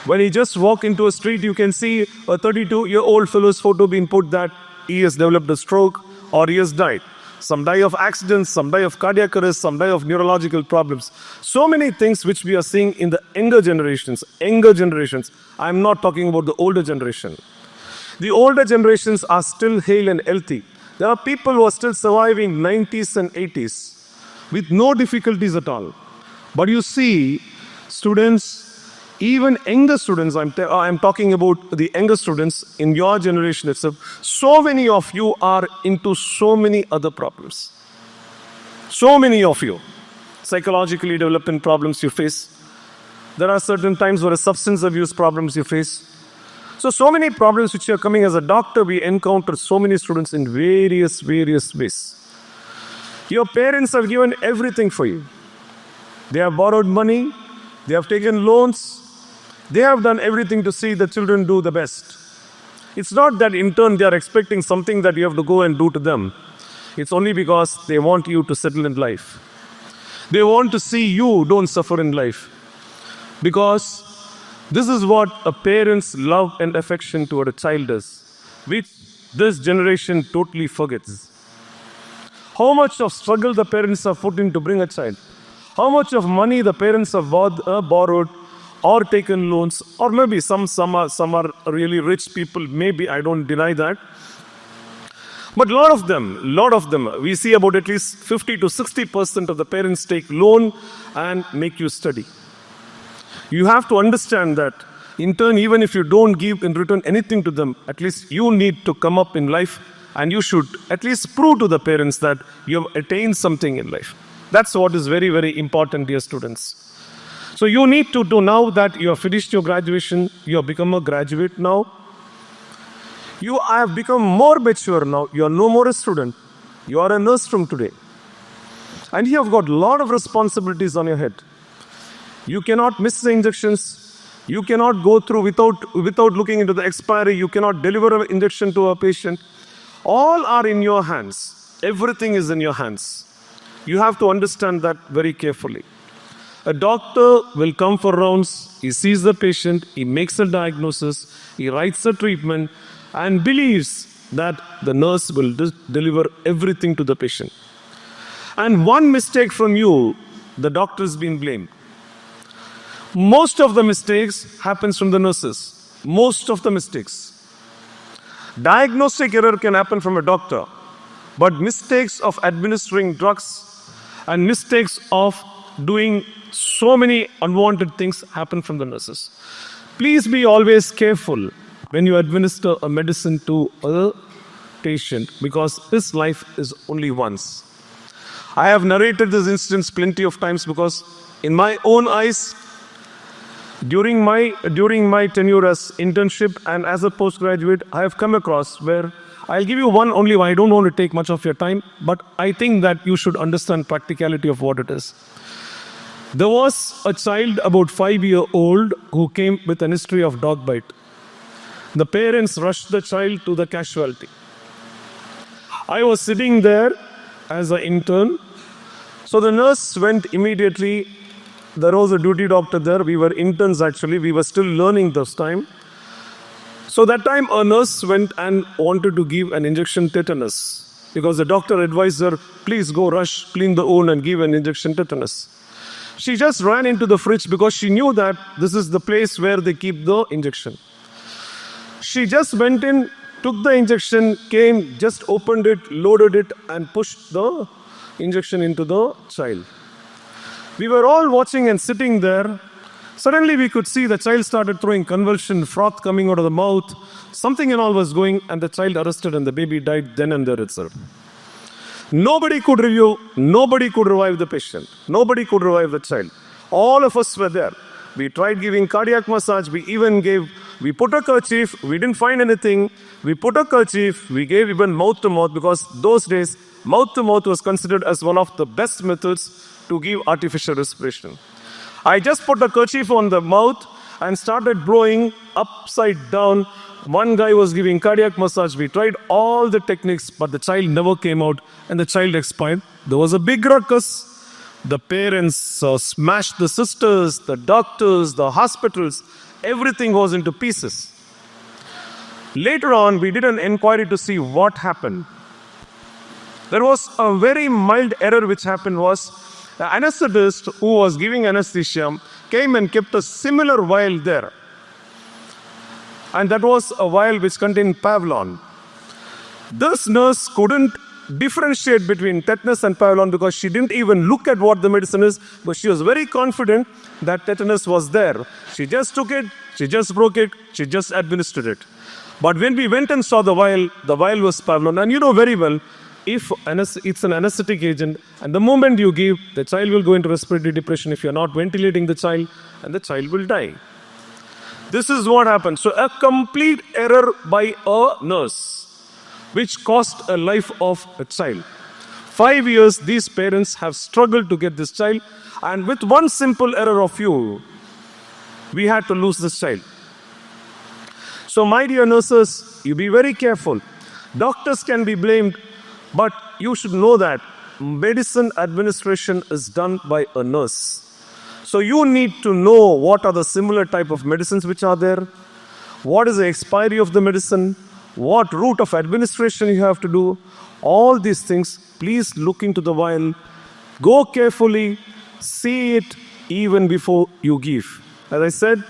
When you just walk into a street, you can see a 32-year-old fellow's photo being put that he has developed a stroke or he has died. Some die of accidents, some die of cardiac arrest, some die of neurological problems. So many things which we are seeing in the younger generations. I'm not talking about the older generation. The older generations are still hale and healthy. There are people who are still surviving 90s and 80s with no difficulties at all. But you see, students, even younger students, I'm talking about the younger students in your generation itself, so many of you are into so many other problems. So many of you. Psychologically developing problems you face. There are certain times where substance abuse problems you face. So many problems which are coming. As a doctor, we encounter so many students in various ways. Your parents have given everything for you. They have borrowed money, they have taken loans, they have done everything to see the children do the best. It's not that in turn they are expecting something that you have to go and do to them. It's only because they want you to settle in life. They want to see you don't suffer in life. Because this is what a parent's love and affection toward a child is, which this generation totally forgets. How much of struggle the parents have put in to bring a child. How much of money the parents have borrowed or taken loans, or maybe some are really rich people, maybe, I don't deny that. But a lot of them, we see about at least 50 to 60% of the parents take loan and make you study. You have to understand that in turn, even if you don't give in return anything to them, at least you need to come up in life and you should at least prove to the parents that you have attained something in life. That's what is very, very important, dear students. So you need to do, now that you have finished your graduation, you have become a graduate now. You have become more mature now. You are no more a student. You are a nurse from today. And you have got a lot of responsibilities on your head. You cannot miss the injections. You cannot go through without looking into the expiry. You cannot deliver an injection to a patient. All are in your hands. Everything is in your hands. You have to understand that very carefully. A doctor will come for rounds. He sees the patient. He makes a diagnosis. He writes a treatment and believes that the nurse will deliver everything to the patient. And one mistake from you, the doctor is being blamed. Most of the mistakes happens from the nurses. Most of the mistakes. Diagnostic error can happen from a doctor, but mistakes of administering drugs and mistakes of doing so many unwanted things happen from the nurses. Please be always careful when you administer a medicine to a patient, because his life is only once. I have narrated this instance plenty of times because in my own eyes, during my tenure as internship and as a postgraduate, I have come across where I'll give you one only one. I don't want to take much of your time, but I think that you should understand practicality of what it is. There was a child about 5-year-old who came with an history of dog bite. The parents rushed the child to the casualty. I was sitting there as an intern. So the nurse went immediately. There was a duty doctor there. We were interns actually. We were still learning this time. So that time a nurse went and wanted to give an injection tetanus because the doctor advised her, please go rush, clean the wound and give an injection tetanus. She just ran into the fridge because she knew that this is the place where they keep the injection. She just went in, took the injection, came, just opened it, loaded it and pushed the injection into the child. We were all watching and sitting there. Suddenly we could see the child started throwing convulsion, froth coming out of the mouth. Something and all was going and the child arrested and the baby died then and there itself. Nobody could revive the patient. Nobody could revive the child. All of us were there. We tried giving cardiac massage. We put a kerchief. We didn't find anything. We put a kerchief. We gave even mouth to mouth because those days, mouth to mouth was considered as one of the best methods to give artificial respiration. I just put a kerchief on the mouth and started blowing upside down. One guy was giving cardiac massage. We tried all the techniques, but the child never came out and the child expired. There was a big ruckus. The parents smashed the sisters, the doctors, the hospitals. Everything was into pieces. Later on, we did an inquiry to see what happened. There was a very mild error which happened was the anesthetist who was giving anesthesia came and kept a similar vial there. And that was a vial which contained Pavlon. This nurse couldn't differentiate between tetanus and Pavlon because she didn't even look at what the medicine is, but she was very confident that tetanus was there. She just took it, she just broke it, she just administered it. But when we went and saw the vial was Pavlon. And you know very well, if it's an anesthetic agent, and the moment you give, the child will go into respiratory depression if you're not ventilating the child, and the child will die. This is what happened. So a complete error by a nurse, which cost a life of a child. 5 years, these parents have struggled to get this child, and with one simple error of you, we had to lose this child. So, my dear nurses, you be very careful. Doctors can be blamed, but you should know that medicine administration is done by a nurse. So, you need to know what are the similar type of medicines which are there, what is the expiry of the medicine, what route of administration you have to do. All these things, please look into the vial, go carefully, see it even before you give. As I said,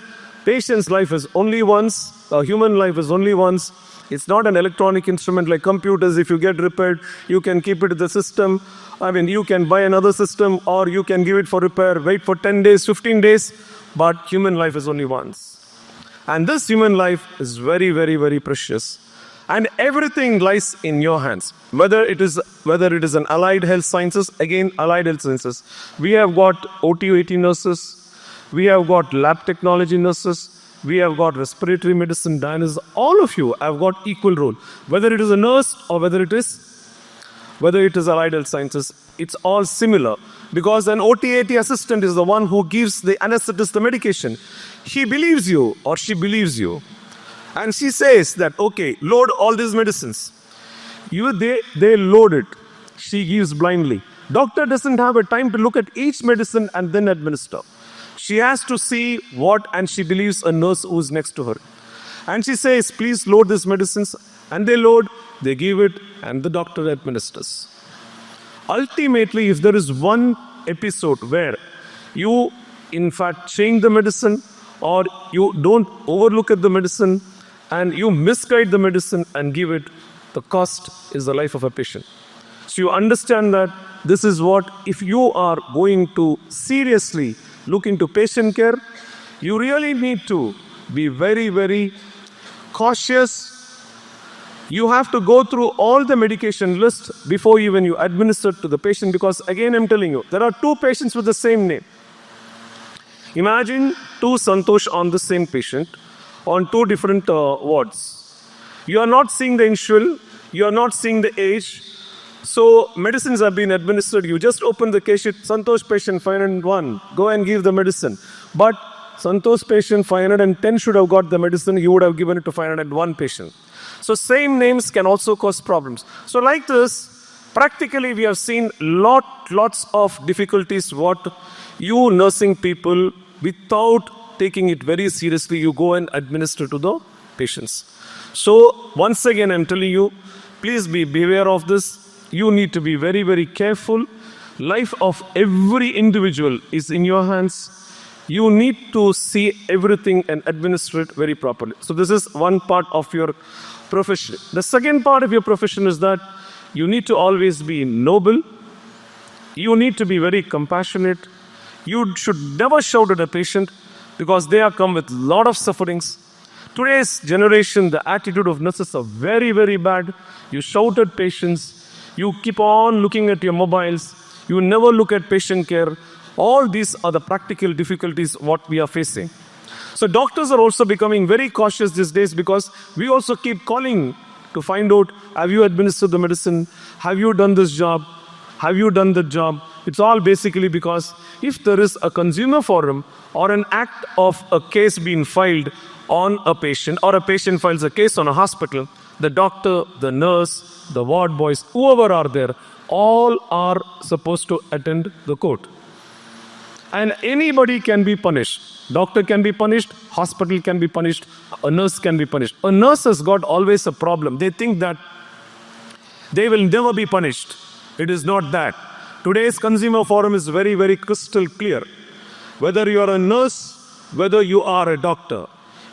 patient's life is only once, a human life is only once. It's not an electronic instrument like computers. If you get repaired, you can keep it in the system. I mean, you can buy another system or you can give it for repair, wait for 10 days, 15 days, but human life is only once. And this human life is very, very, very precious. And everything lies in your hands. Whether it is an allied health sciences, again, allied health sciences. We have got OT nurses, we have got lab technology nurses, we have got respiratory medicine diners. All of you have got equal role. Whether it is a nurse or whether it is allied health sciences, it's all similar. Because an OT assistant is the one who gives the anesthetist the medication. He believes you or she believes you. And she says that, okay, load all these medicines. They load it. She gives blindly. Doctor doesn't have a time to look at each medicine and then administer. She has to see what, and she believes a nurse who is next to her. And she says, please load these medicines. And they load, they give it, and the doctor administers. Ultimately, if there is one episode where you, in fact, change the medicine or you don't overlook at the medicine and you misguide the medicine and give it, the cost is the life of a patient. So you understand that this is what, if you are going to seriously look into patient care, you really need to be very, very cautious. You have to go through all the medication list before even you administer to the patient, because again I'm telling you, there are two patients with the same name. Imagine two Santosh on the same patient on two different wards. You are not seeing the initial, you are not seeing the age. So medicines have been administered. You just open the case sheet, Santosh patient 501, go and give the medicine. But Santosh patient 510 should have got the medicine, you would have given it to 501 patient. So same names can also cause problems. So like this, practically we have seen lots of difficulties what you nursing people, without taking it very seriously, you go and administer to the patients. So once again I'm telling you, please be beware of this. You need to be very, very careful. Life of every individual is in your hands. You need to see everything and administer it very properly. So this is one part of your profession. The second part of your profession is that you need to always be noble. You need to be very compassionate. You should never shout at a patient because they are come with a lot of sufferings. Today's generation, the attitude of nurses are very, very bad. You shout at patients. You keep on looking at your mobiles. You never look at patient care. All these are the practical difficulties what we are facing. So doctors are also becoming very cautious these days because we also keep calling to find out, have you administered the medicine? Have you done this job? Have you done that job? It's all basically because if there is a consumer forum or an act of a case being filed on a patient or a patient files a case on a hospital, the doctor, the nurse, the ward boys, whoever are there, all are supposed to attend the court. And anybody can be punished. Doctor can be punished, hospital can be punished, a nurse can be punished. A nurse has got always a problem. They think that they will never be punished. It is not that. Today's consumer forum is very, very crystal clear. Whether you are a nurse, whether you are a doctor,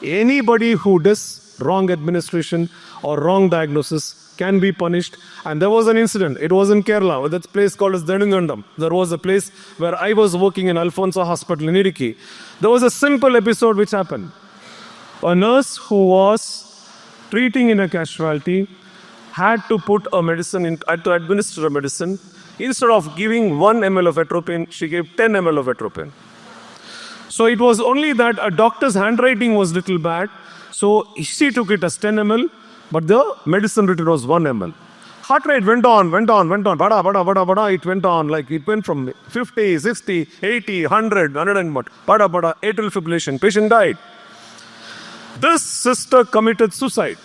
anybody who does wrong administration or wrong diagnosis can be punished. And there was an incident. It was in Kerala. That place called as Denungandam. There was a place where I was working in Alfonso Hospital in Idiki. There was a simple episode which happened. A nurse who was treating in a casualty had to put a medicine in, had to administer a medicine. Instead of giving 1 ml of atropine, she gave 10 ml of atropine. So it was only that a doctor's handwriting was little bad. So she took it as 10 ml, but the medicine written was 1 ml. Heart rate went on. Bada, bada, bada, bada. It went on. Like it went from 50, 60, 80, 100, 100 and what. Bada, bada, atrial fibrillation. Patient died. This sister committed suicide.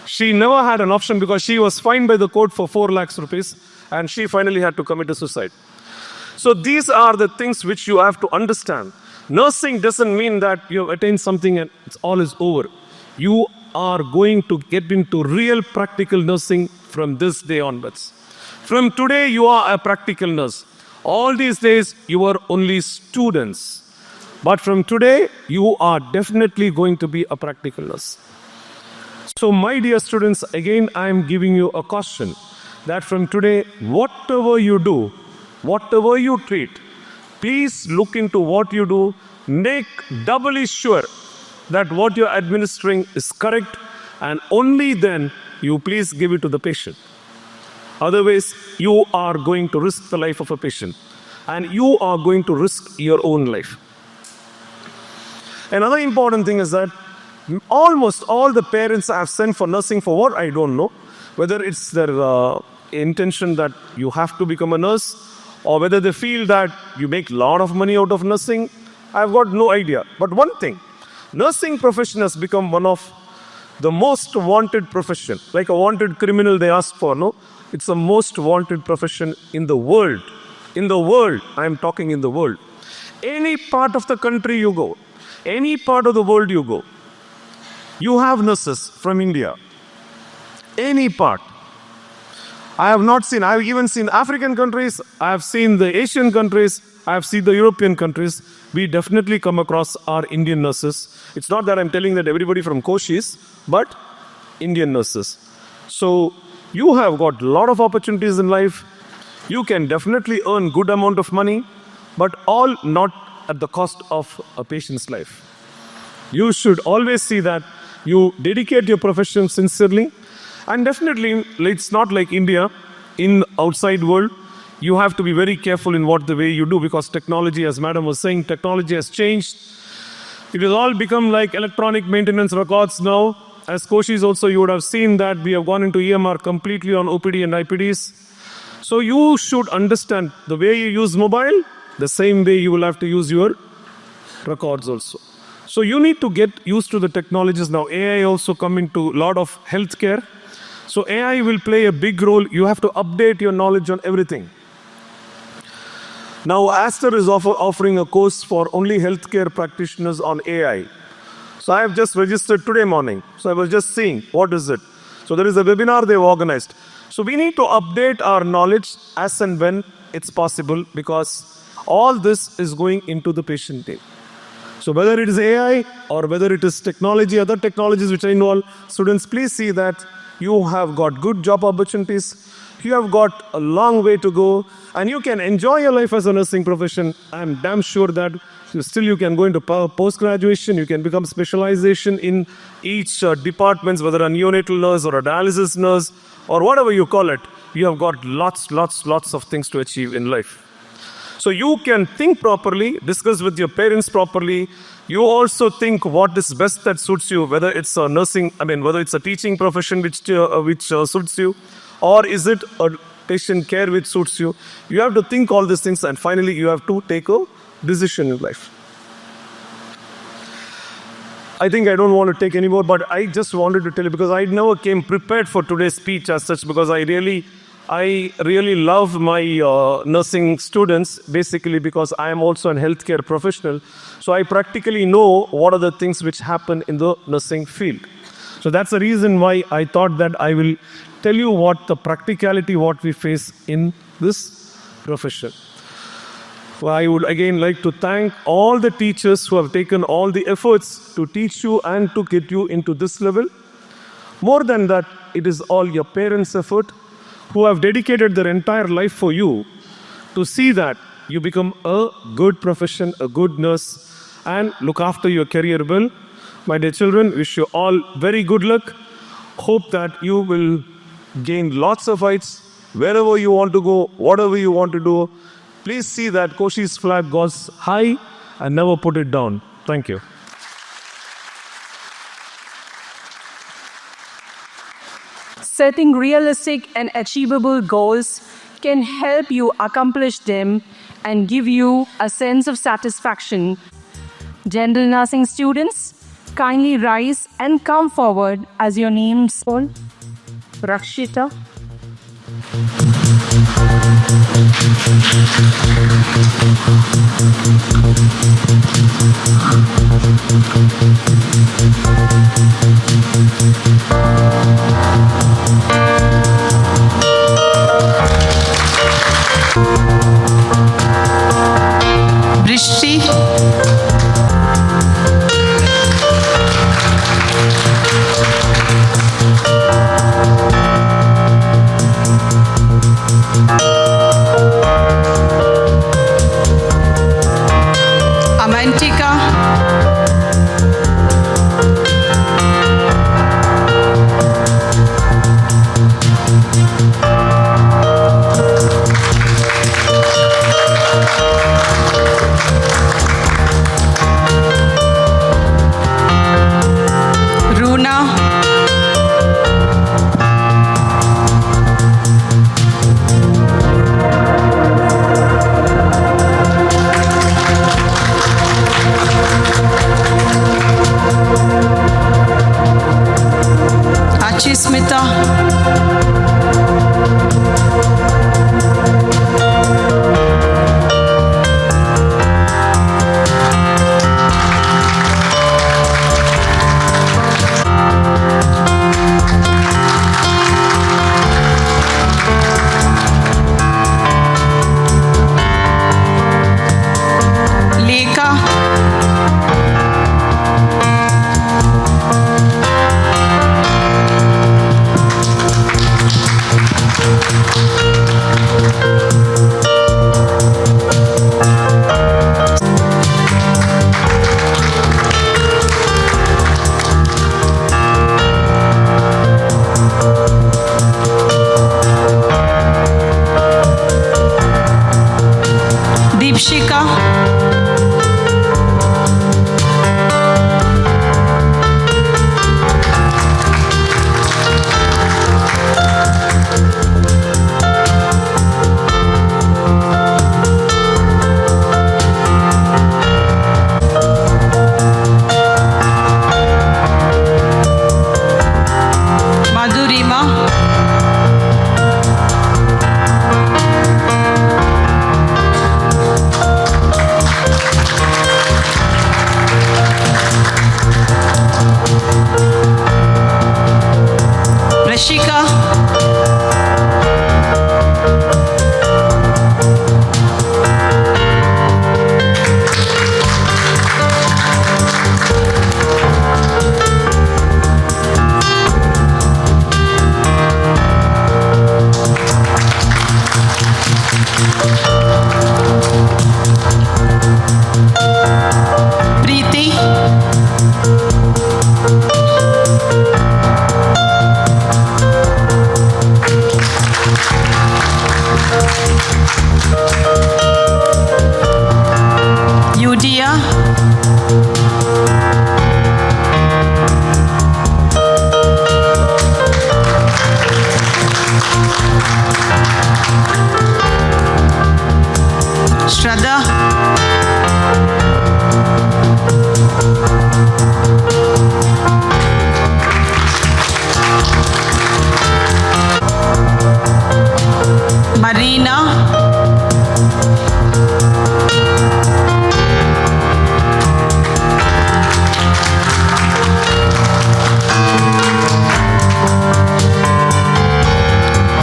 She never had an option because she was fined by the court for 4 lakhs rupees and she finally had to commit a suicide. So these are the things which you have to understand. Nursing doesn't mean that you have attained something and it's all is over. You are going to get into real practical nursing from this day onwards. From today, you are a practical nurse. All these days, you are only students. But from today, you are definitely going to be a practical nurse. So, my dear students, again, I am giving you a caution that from today, whatever you do, whatever you treat, please look into what you do. Make doubly sure that what you're administering is correct, and only then you please give it to the patient. Otherwise, you are going to risk the life of a patient, and you are going to risk your own life. Another important thing is that almost all the parents I have sent for nursing for what I don't know, whether it's their intention that you have to become a nurse, or whether they feel that you make a lot of money out of nursing, I've got no idea. But one thing, nursing profession has become one of the most wanted profession. Like a wanted criminal they ask for, no? It's the most wanted profession in the world. In the world, I'm talking in the world. Any part of the country you go, any part of the world you go, you have nurses from India. Any part. I have even seen African countries, I have seen the Asian countries, I have seen the European countries. We definitely come across our Indian nurses. It's not that I'm telling that everybody from Koshys, but Indian nurses. So you have got a lot of opportunities in life. You can definitely earn good amount of money, but all not at the cost of a patient's life. You should always see that you dedicate your profession sincerely. And definitely, it's not like India. In outside world, you have to be very careful in what the way you do, because technology, as madam was saying, technology has changed. It has all become like electronic maintenance records now. As Koshys also, you would have seen that we have gone into EMR completely on OPD and IPDs. So you should understand the way you use mobile, the same way you will have to use your records also. So you need to get used to the technologies now. AI also come into a lot of healthcare. So AI will play a big role. You have to update your knowledge on everything. Now Aster is offering a course for only healthcare practitioners on AI. So I have just registered today morning. So I was just seeing what is it. So there is a webinar they've organized. So we need to update our knowledge as and when it's possible, because all this is going into the patient team. So whether it is AI or whether it is technology, other technologies which I involve, students, please see that you have got good job opportunities. You have got a long way to go, and you can enjoy your life as a nursing profession. I'm damn sure that still you can go into post-graduation, you can become specialization in each departments, whether a neonatal nurse or a dialysis nurse or whatever you call it. You have got lots of things to achieve in life. So you can think properly, discuss with your parents properly. You also think what is best that suits you, whether it's a nursing, whether it's a teaching profession which suits you, or is it a patient care which suits you. You have to think all these things, and finally you have to take a decision in life. I think I don't want to take any more, but I just wanted to tell you, because I never came prepared for today's speech as such, because I really love my nursing students, basically because I am also a healthcare professional. So I practically know what are the things which happen in the nursing field. So that's the reason why I thought that I will tell you what the practicality, what we face in this profession. Well, I would again like to thank all the teachers who have taken all the efforts to teach you and to get you into this level. More than that, it is all your parents' effort, who have dedicated their entire life for you to see that you become a good profession, a good nurse, and look after your career well. My dear children, wish you all very good luck. Hope that you will gain lots of heights wherever you want to go, whatever you want to do. Please see that Koshys flag goes high and never put it down. Thank you. Setting realistic and achievable goals can help you accomplish them and give you a sense of satisfaction. General nursing students, kindly rise and come forward as your names called. Rakshita. Brishti. Amantika. Runa. Achismita. Leka. Deepshika. Madhurima. Rashika. Preeti. Yudia. Shraddha. Marina.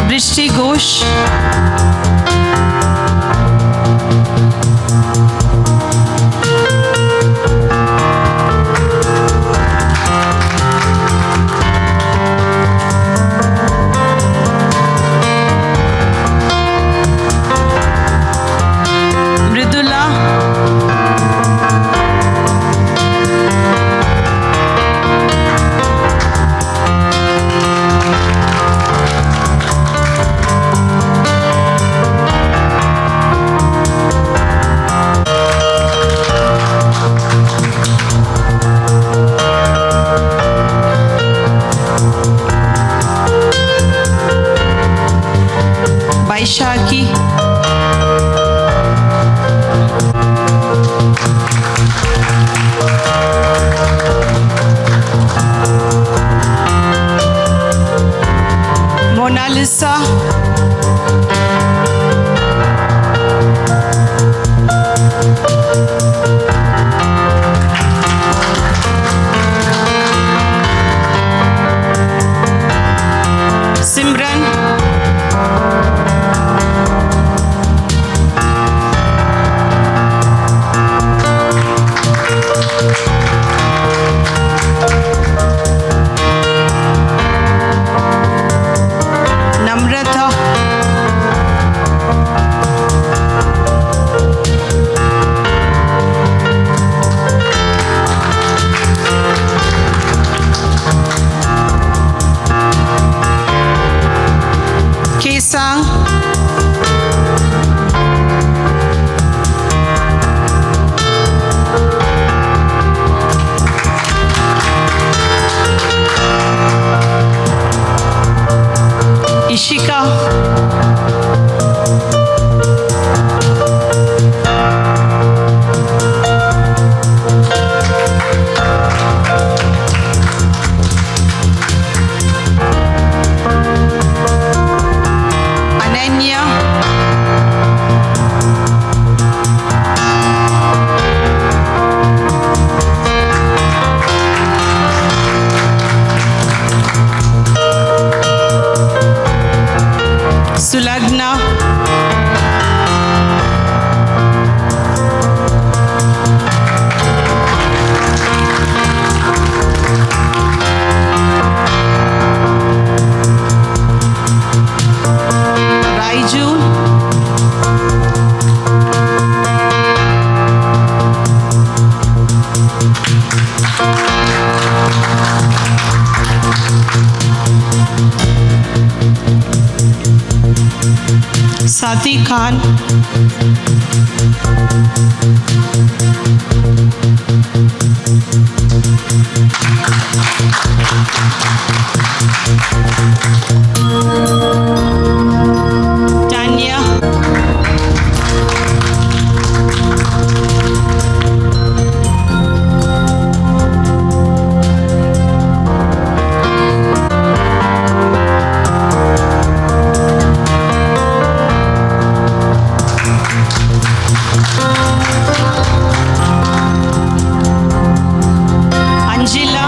Brishti Ghosh. Mridula. Mona Lisa, Simran, Namrata, Kesang, Ishika, Ananya, Sulagna, Raiju, Sati Khan, Tanya, Angela,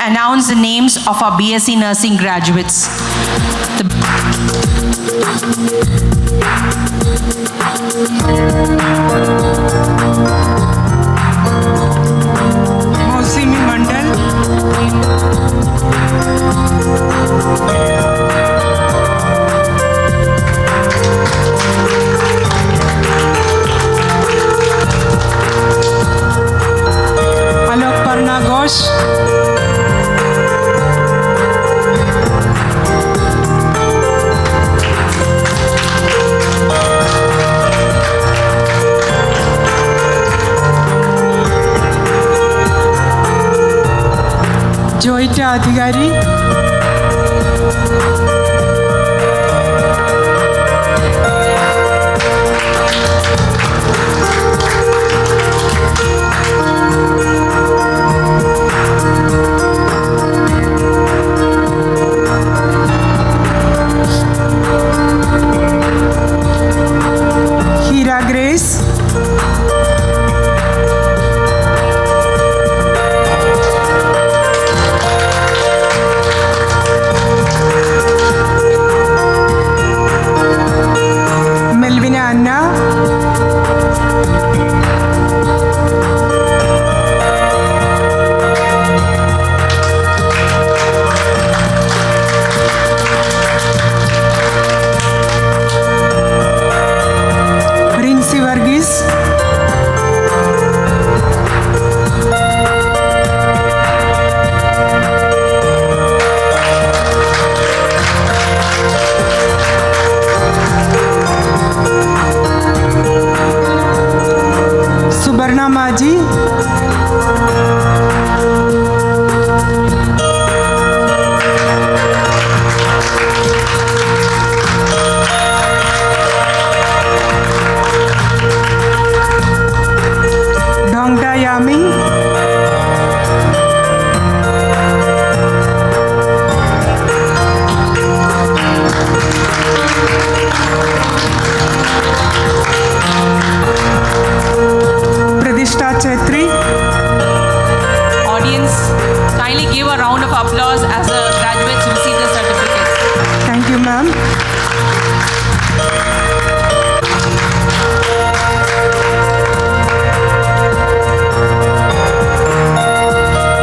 announce the names of our BSc Nursing graduates. Mausimi Mandal, Alok Parna Ghosh, Joyita Adhikari, Hira Grace, Melvina Anna, Rinsi Varghese, Subarna Maji, Dongda Yaming, Pradishta Chetri, Audience, kindly give a round of applause as the graduates receive the certificates. thank you ma'am.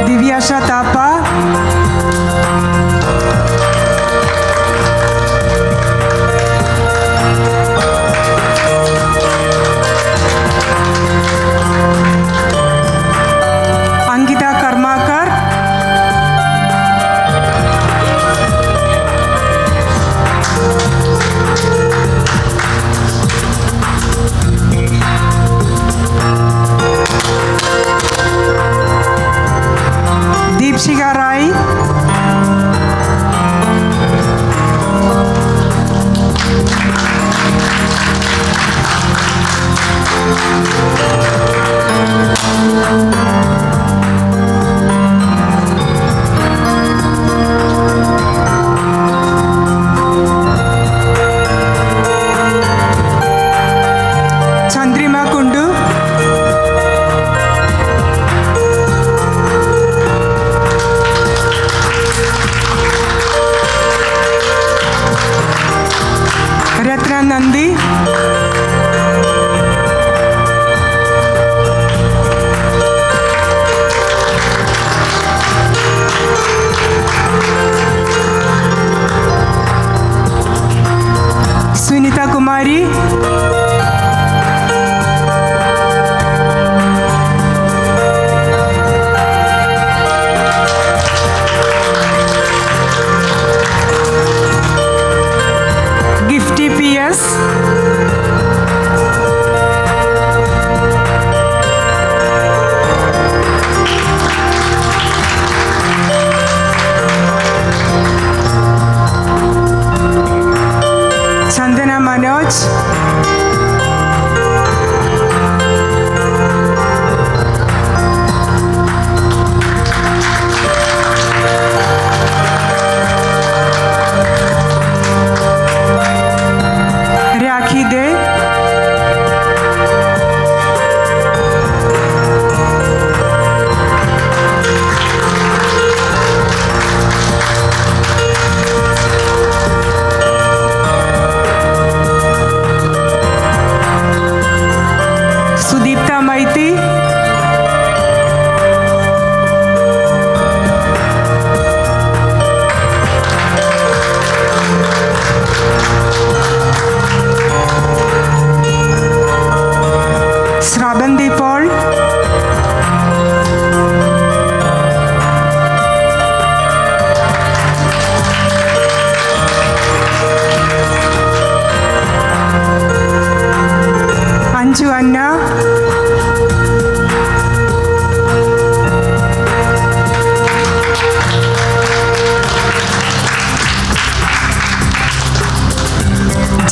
Divyasha Tapa, Angita Karmakar, Deepshika Rai, Chandrima Kundu, Ratna Nandi, Sunita Kumari, Gifty PS,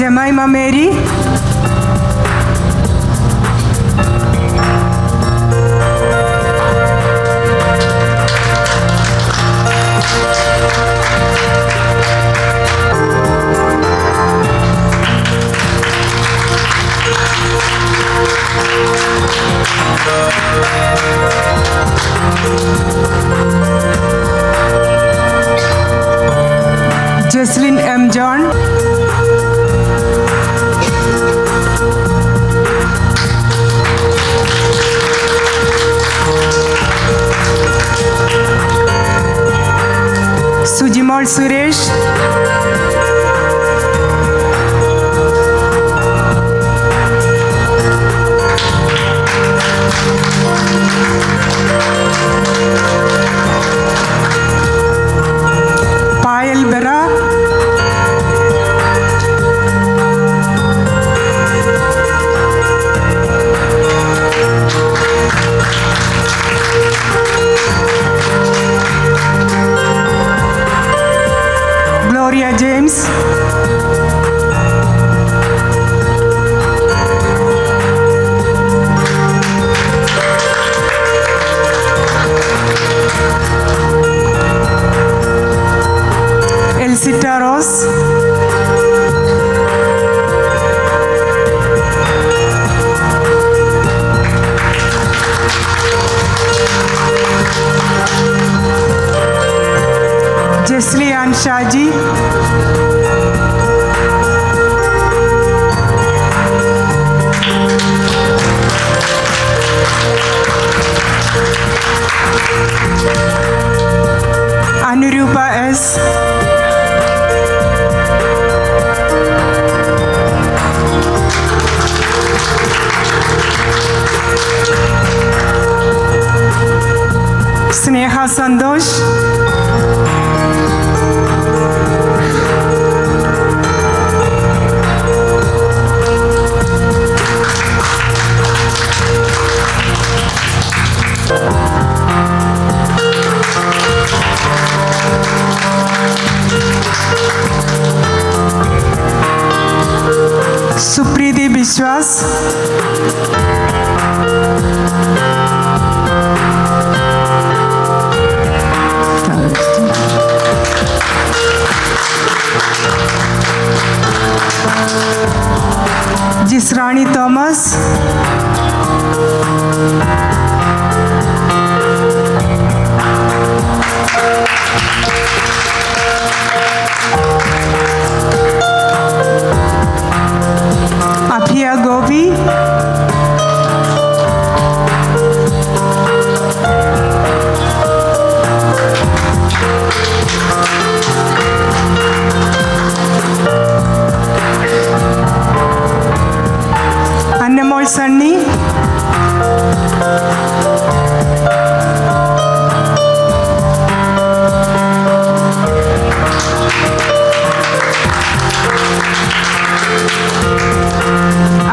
Jemima Mary, Jesslyn M. John, Sujimol Suresh, Payal Bera, Gloria James, Elsita Ross, Jesli Ann Shaji, Anurupa S, Sneha Sandosh, Supriti Bishwas, Jisrani Thomas, Abhiya Gopi, Annemol Sunny,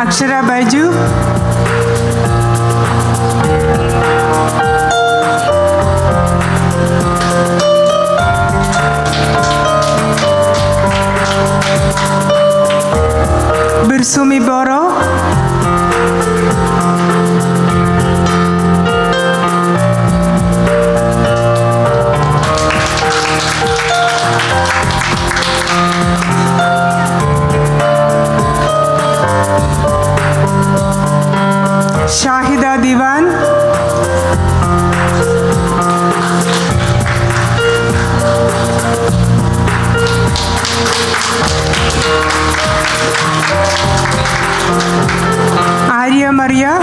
Akshara Baiju, Birsumi Boro, Shahida Diwan, Arya Maria,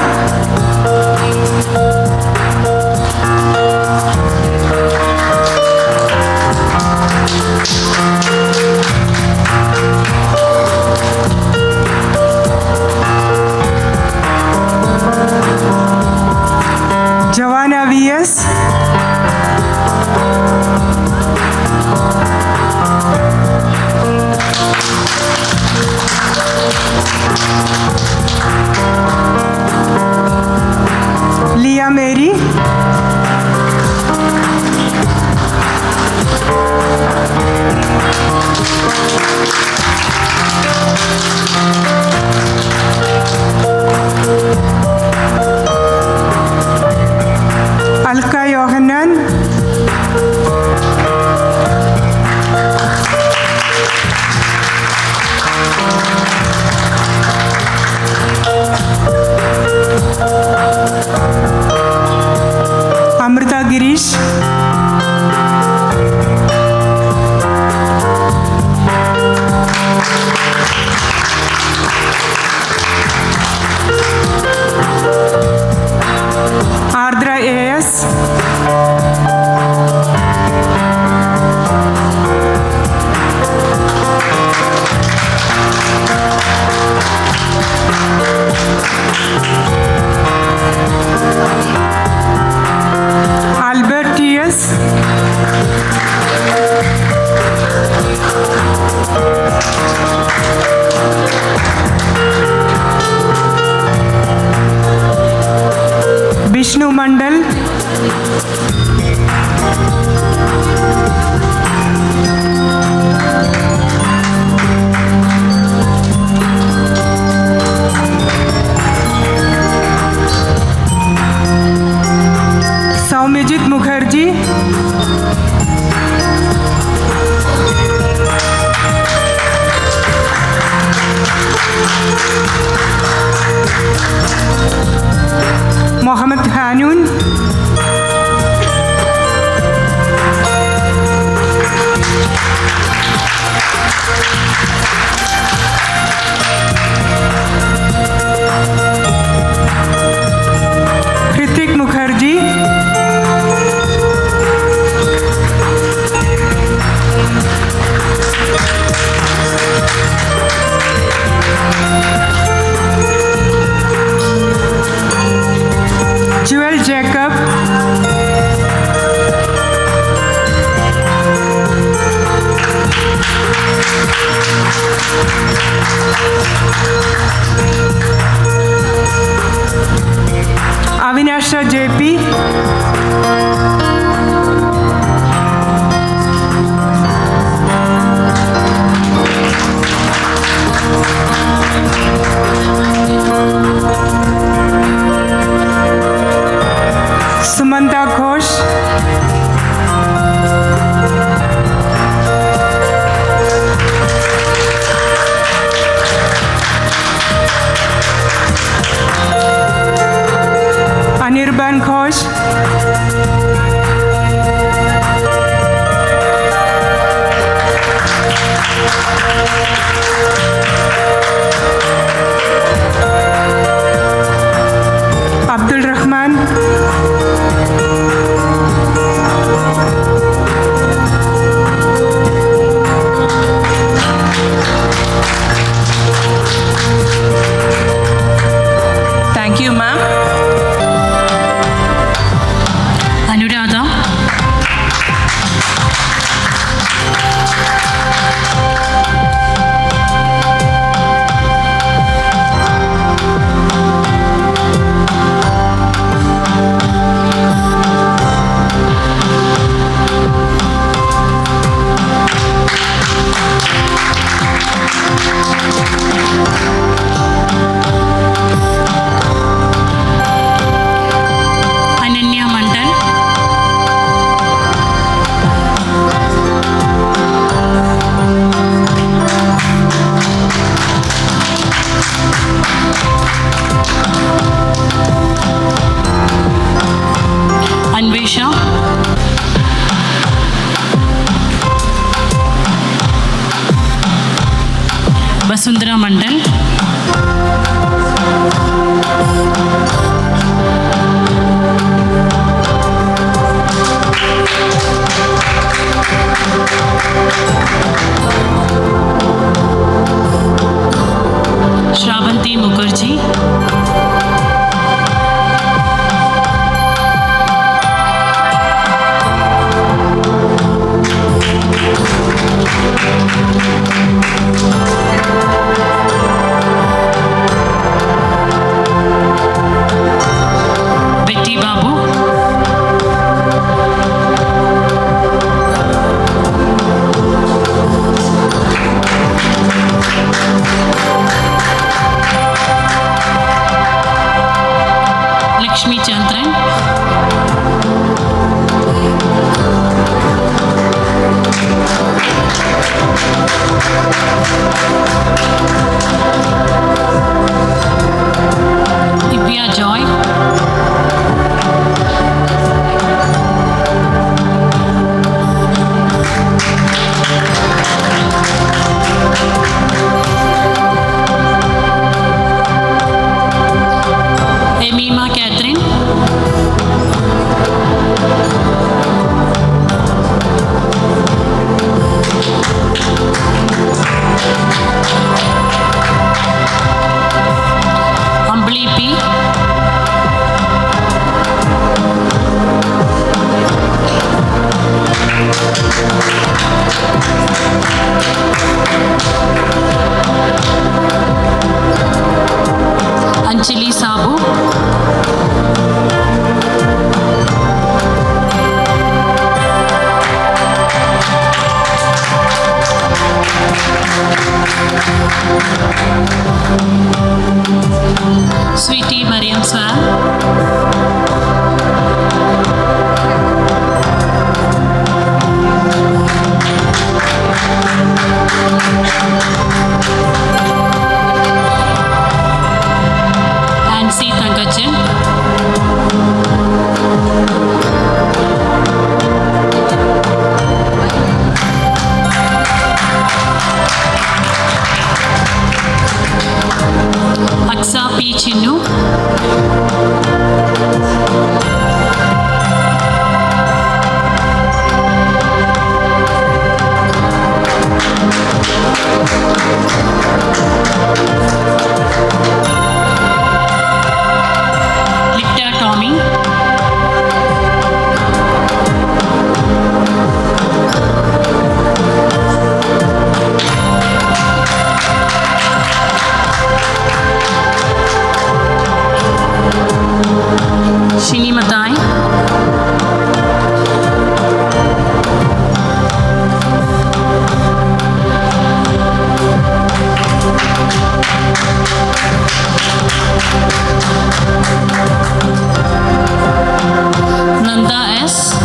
Vasundhara Mandal. Shravanti Mukherjee. Betty Babu. Lakshmi Chandran. Divya Joy. Emima Catherine. Ambli P. Anjali Sabu. Sweetie Mariam Swam. Nancy Tangachan. Aksa P. Chinnu. Lipta Tommy. Shini Matai. Nanda S.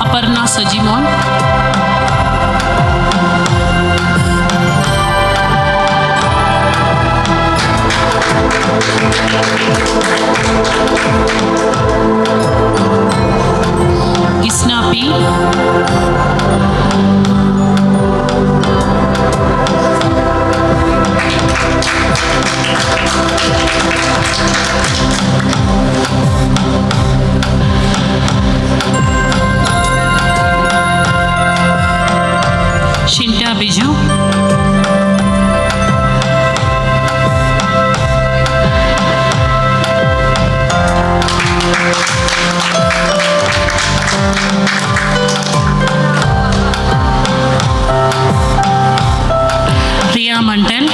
Aparna Sajimon. Isna P. Shinta Biju. Priya Mandal.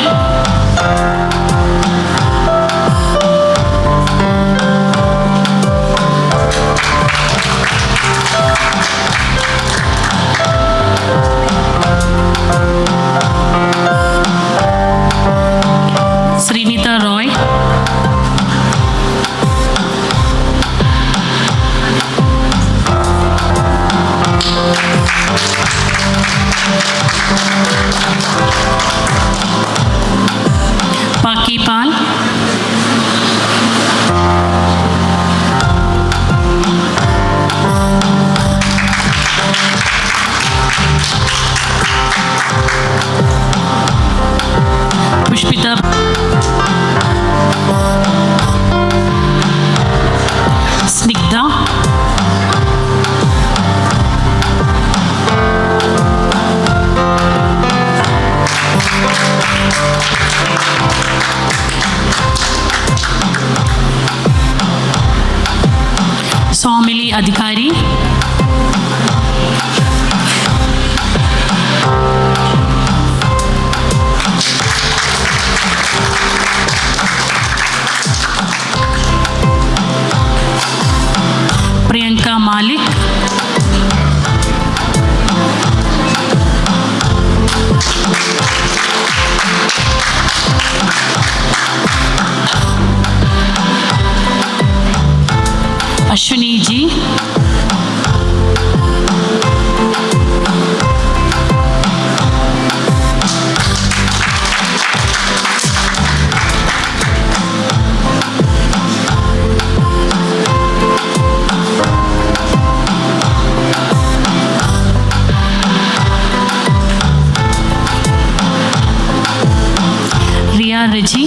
Adhikari, Priyanka Malik, Ashwini ji, Riya Riji,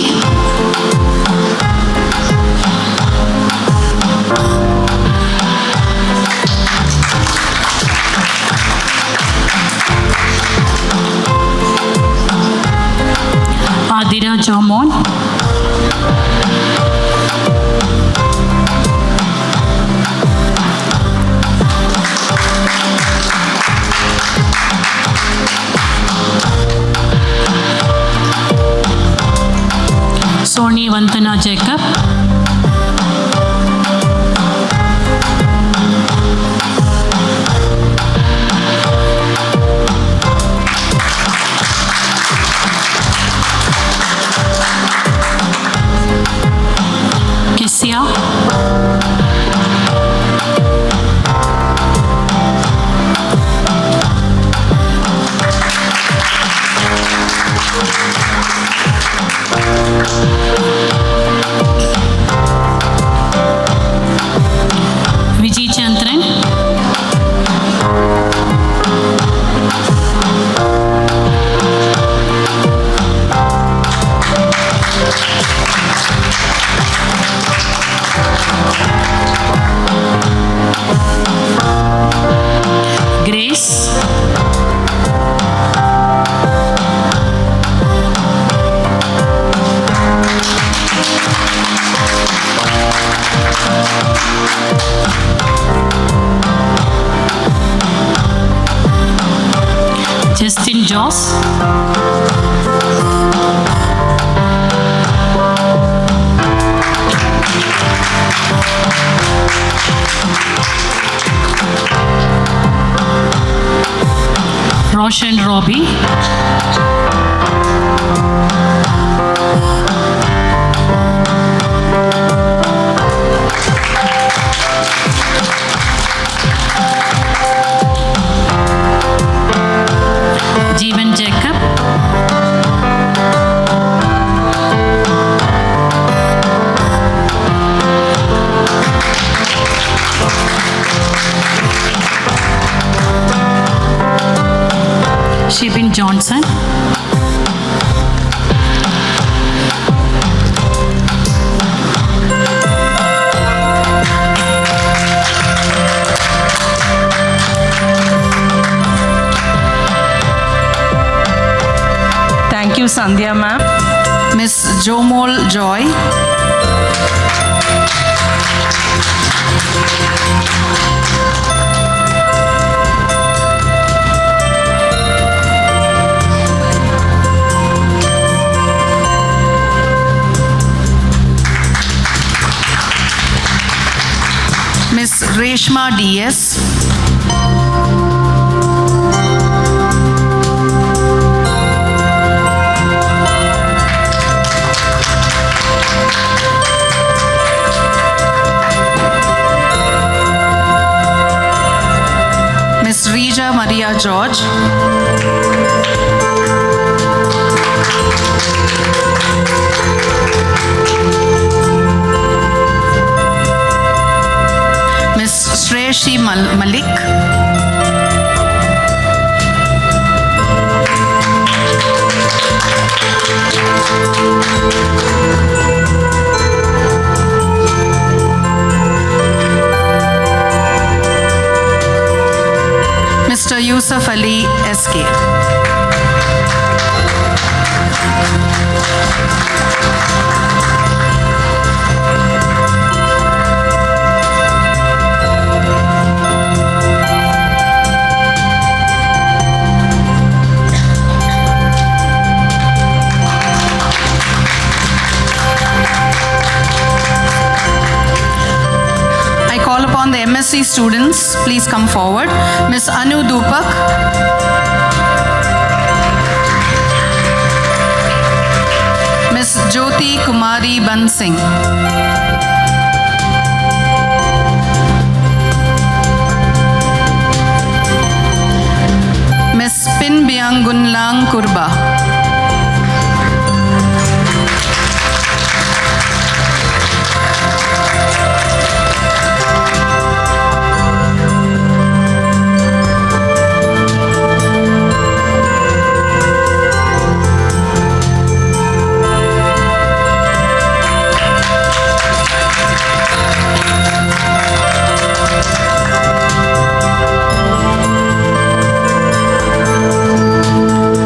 Adira Jomon, Soni Vandana Jacob, किसिया, Viji Chandran, Grace, Justin Jose, Roshan Robby, Jeevan Jacob, Shibin Johnson, Thank you, Sandhya ma'am. Miss Jomol Joy. Miss Reshma DS. Miss Rija Maria George. Miss Shreyashi Malik. Mr. Yusuf Ali SK. NSC students, please come forward. Miss Anu Dupak. Miss Jyoti Kumari Bansing. Miss Pin Biangunlang Kurba.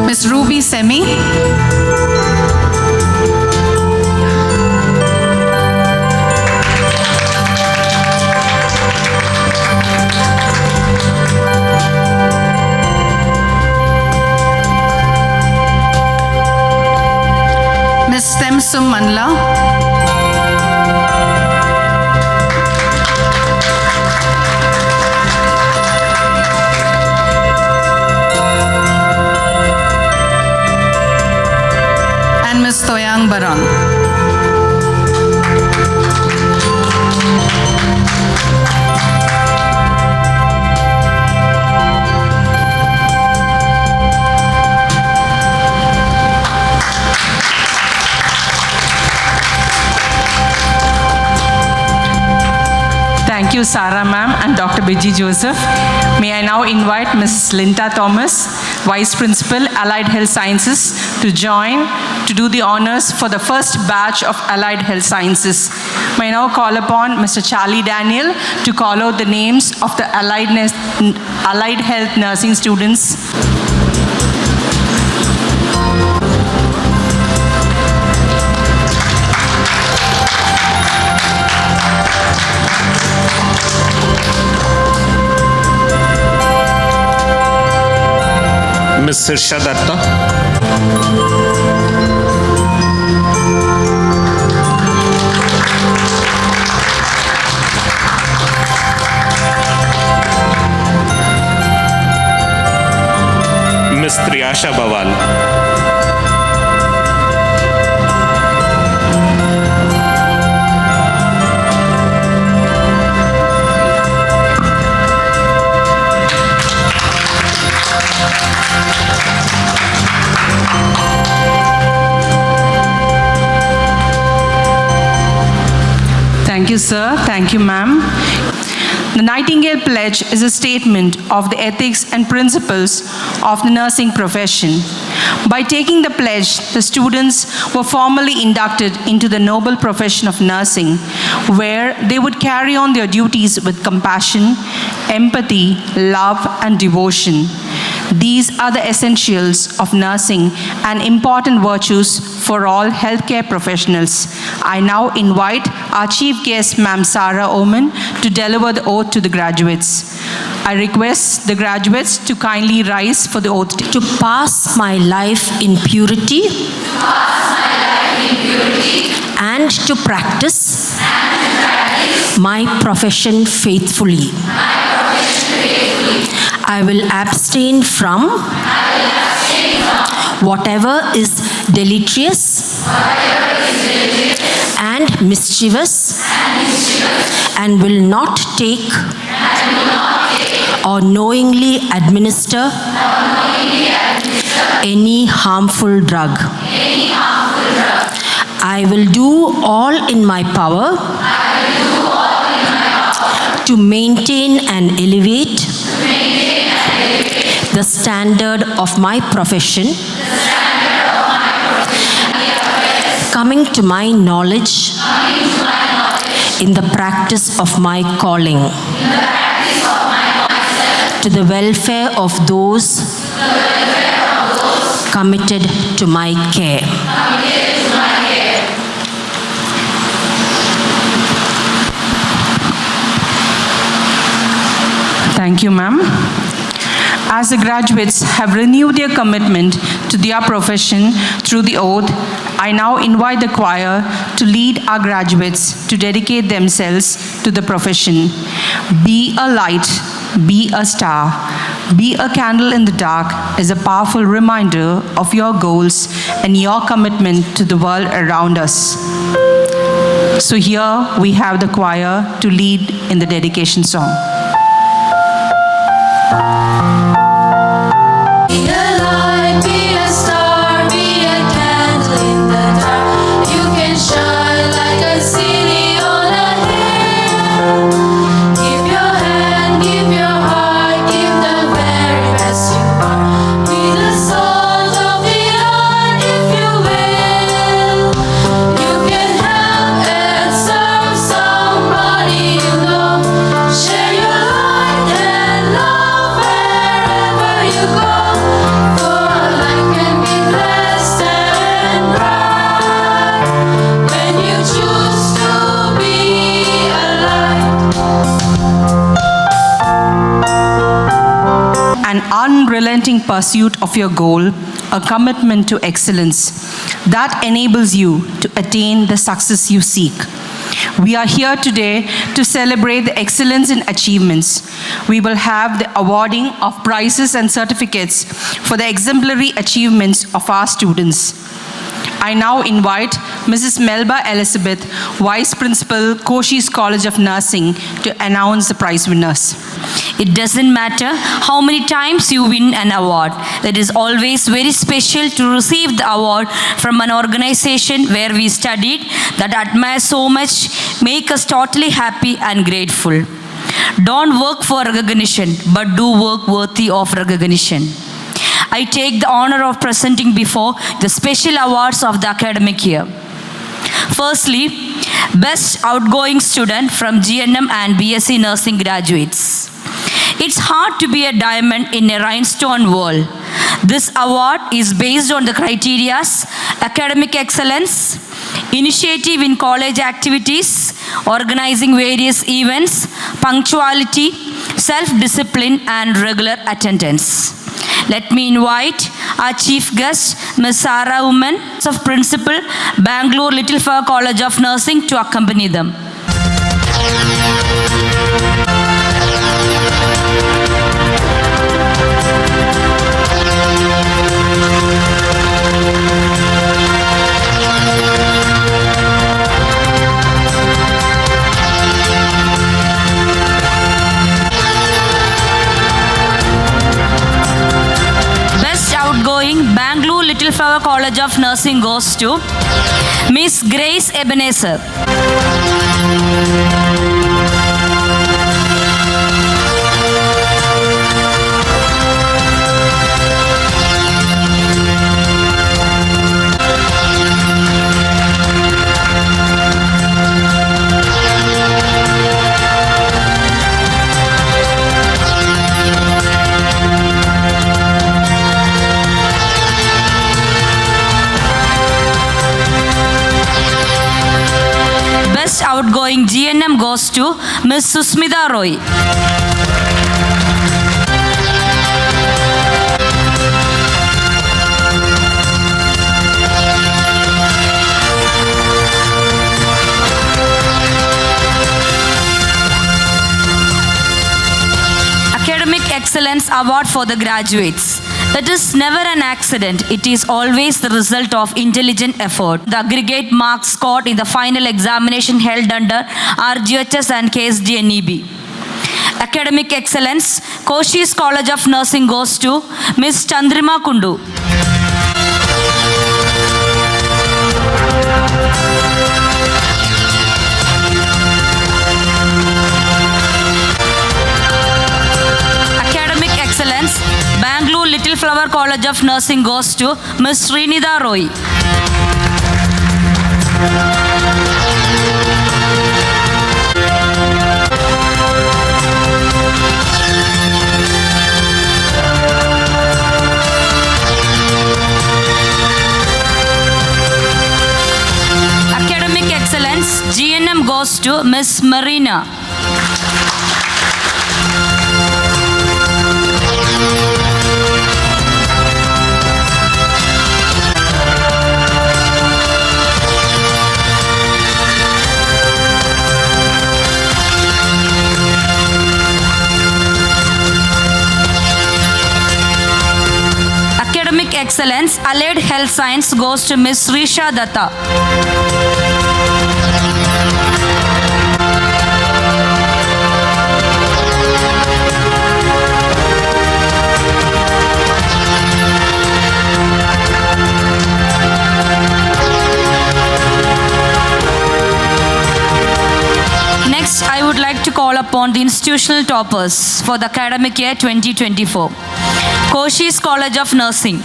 Miss Ruby Semi. Miss Temsum Manla. And Miss Toyang Barang. Thank you, Sarah ma'am and Dr. Biji Joseph. May I now invite Mrs. Linda Thomas, Vice Principal, Allied Health Sciences, to join to do the honors for the first batch of Allied Health Sciences. May I now call upon Mr. Charlie Daniel to call out the names of the Allied Health Nursing students. Miss Sirsha Datta. Miss Triyasha Bawal. Thank you, sir. Thank you, ma'am. The Nightingale Pledge is a statement of the ethics and principles of the nursing profession. By taking the pledge, the students were formally inducted into the noble profession of nursing, where they would carry on their duties with compassion, empathy, love, and devotion. These are the essentials of nursing and important virtues for all healthcare professionals. I now invite our chief guest, Ma'am Sarah Oman, to deliver the oath to the graduates. I request the graduates to kindly rise for the oath. To pass my life in purity, and to practice my profession faithfully. I will abstain from whatever is deleterious and mischievous, and will not take or knowingly administer any harmful drug. I will do all in my power to maintain and elevate the standard of my profession, coming to my knowledge in the practice of my calling, to the welfare of those committed to my care. Thank you, ma'am. As the graduates have renewed their commitment to their profession through the oath, I now invite the choir to lead our graduates to dedicate themselves to the profession. Be a light, be a star, be a candle in the dark is a powerful reminder of your goals and your commitment to the world around us. So here we have the choir to lead in the dedication song. Be a light, be a star, be a candle in the dark. You can shine like a city on a hill. Give your hand, give your heart, give the very best you are. Be the salt of the earth if you will. You can help and serve somebody you know. Share your light and love wherever you go. For life can be blessed and bright when you choose to be a light. An unrelenting pursuit of your goal, a commitment to excellence that enables you to attain the success you seek. We are here today to celebrate the excellence in achievements. We will have the awarding of prizes and certificates for the exemplary achievements of our students. I now invite Mrs. Melba Elizabeth, Vice Principal, Koshys College of Nursing, to announce the prize winners. It doesn't matter how many times you win an award. It is always very special to receive the award from an organization where we studied, that admire so much, make us totally happy and grateful. Don't work for recognition, but do work worthy of recognition. I take the honor of presenting before the special awards of the academic year. Firstly, Best Outgoing Student from GNM and BSc Nursing graduates. It's hard to be a diamond in a rhinestone world. This award is based on the criteria academic excellence, initiative in college activities, organizing various events, punctuality, self-discipline, and regular attendance. Let me invite our chief guest, Ms. Sarah Woman, of Principal, Bangalore Little Flower College of Nursing, to accompany them. Outgoing Bangalore Little Flower College of Nursing goes to Miss Grace Ebenezer. Best Outgoing GNM goes to Ms. Susmita Roy. Academic Excellence Award for the graduates. It is never an accident. It is always the result of intelligent effort. The aggregate marks scored in the final examination held under RGHS and KSD NEB. Academic Excellence, Koshys College of Nursing goes to Ms. Chandrima Kundu. Academic Excellence, Bangalore Little Flower College of Nursing goes to Ms. Srinidha Roy. Academic Excellence, GNM goes to Ms. Marina. excellence, Allied Health Science goes to Ms. Risha Datta. Next, I would like to call upon the institutional toppers for the academic year 2024. Koshys College of Nursing.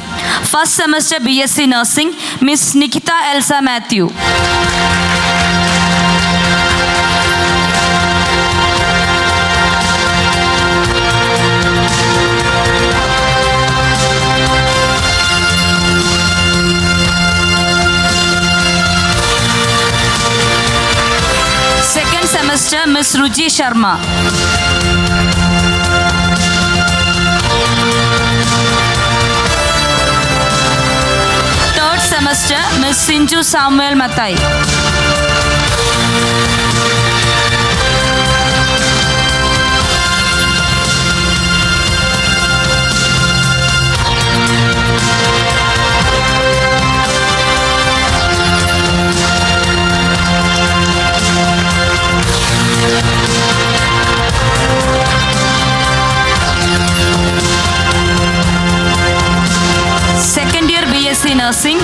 First semester BSc Nursing, Miss Nikita Elsa Matthew. Second semester, Miss Ruji Sharma. Third semester, Miss Sinju Samuel Matai. Second year BSc Nursing,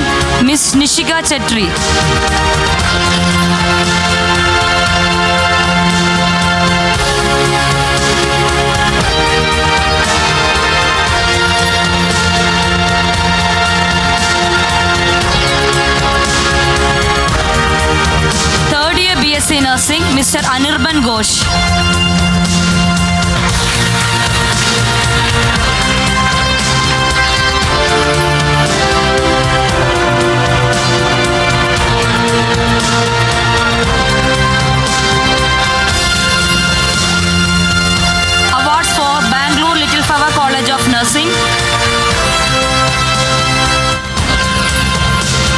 Miss Nishika Chetri. Third year BSc Nursing, Mr. Anirban Ghosh. Awards for Bangalore Little Flower College of Nursing.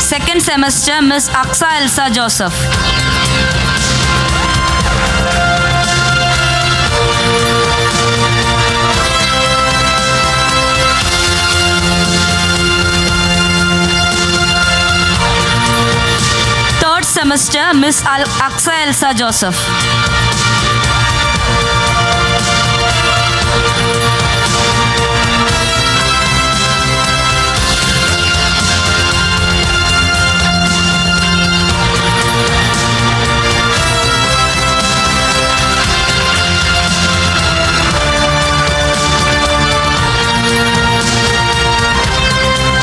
Second semester, Miss Aksa Elsa Joseph. Third semester, Miss Aksa Elsa Joseph.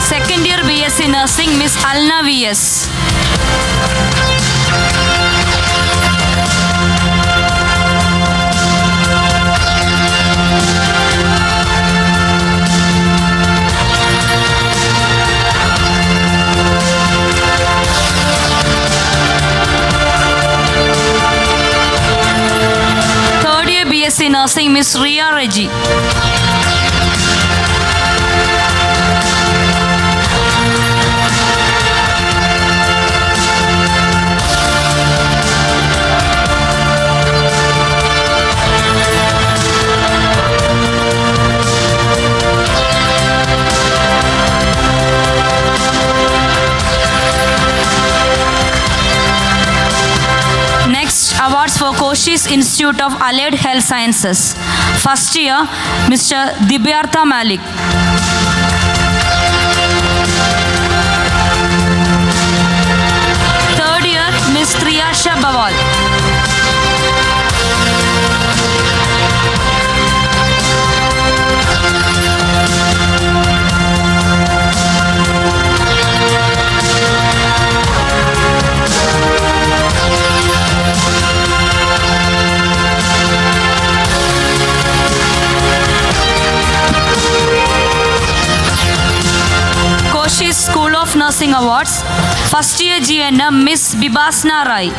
Second year BSc Nursing, Miss Alna VS. Third year BSc Nursing, Miss Ria Reggie. Next, awards for Koshys Institute of Allied Health Sciences. First year, Mr. Dibyartha Malik. Third year, Miss Triyasha Bawal. Koshys School of Nursing Awards. First year GNM, Miss Bibasna Rai.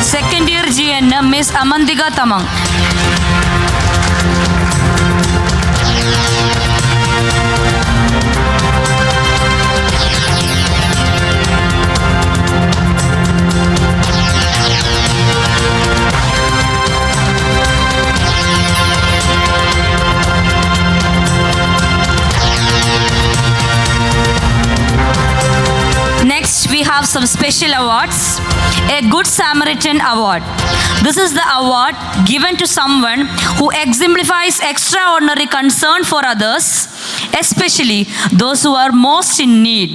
Second year GNM, Miss Amandiga Tamang. have some special awards. A Good Samaritan Award. This is the award given to someone who exemplifies extraordinary concern for others, especially those who are most in need.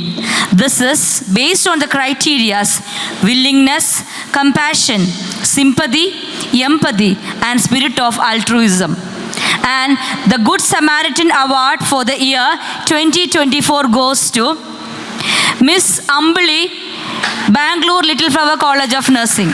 This is based on the criteria willingness, compassion, sympathy, empathy, and spirit of altruism. And the Good Samaritan Award for the year 2024 goes to Miss Ambali, Bangalore Little Flower College of Nursing.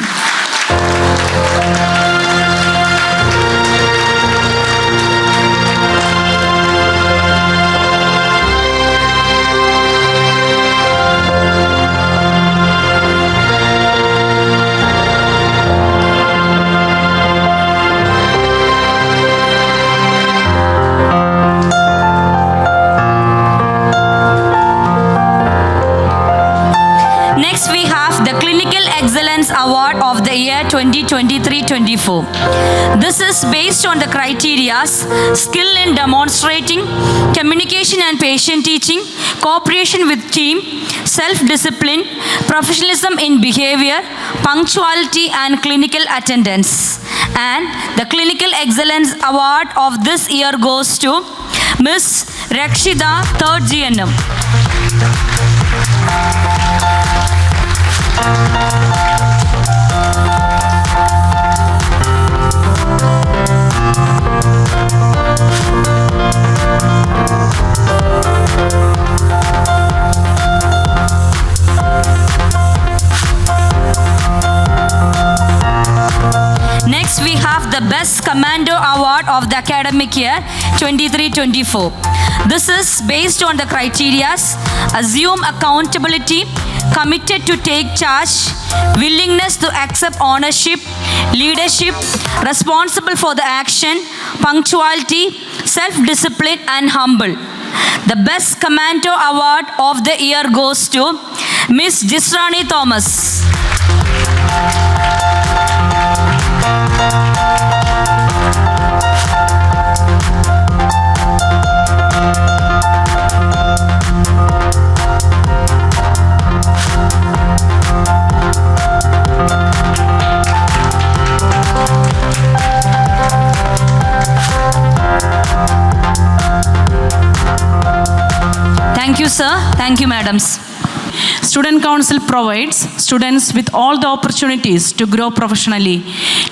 Next, we have the Clinical Excellence Award of the year 2023-24. This is based on the criteria skill in demonstrating, communication and patient teaching, cooperation with team, self-discipline, professionalism in behavior, punctuality and clinical attendance. And the Clinical Excellence Award of this year goes to Miss Rakshida, 3rd GNM. Next, we have the Best Commando Award of the academic year 23-24. This is based on the criteria assume accountability, committed to take charge, willingness to accept ownership, leadership, responsible for the action, punctuality, self-discipline, and humble. The Best Commando Award of the year goes to Miss Jisrani Thomas. Thank you, sir. Thank you, madams. Student Council provides students with all the opportunities to grow professionally.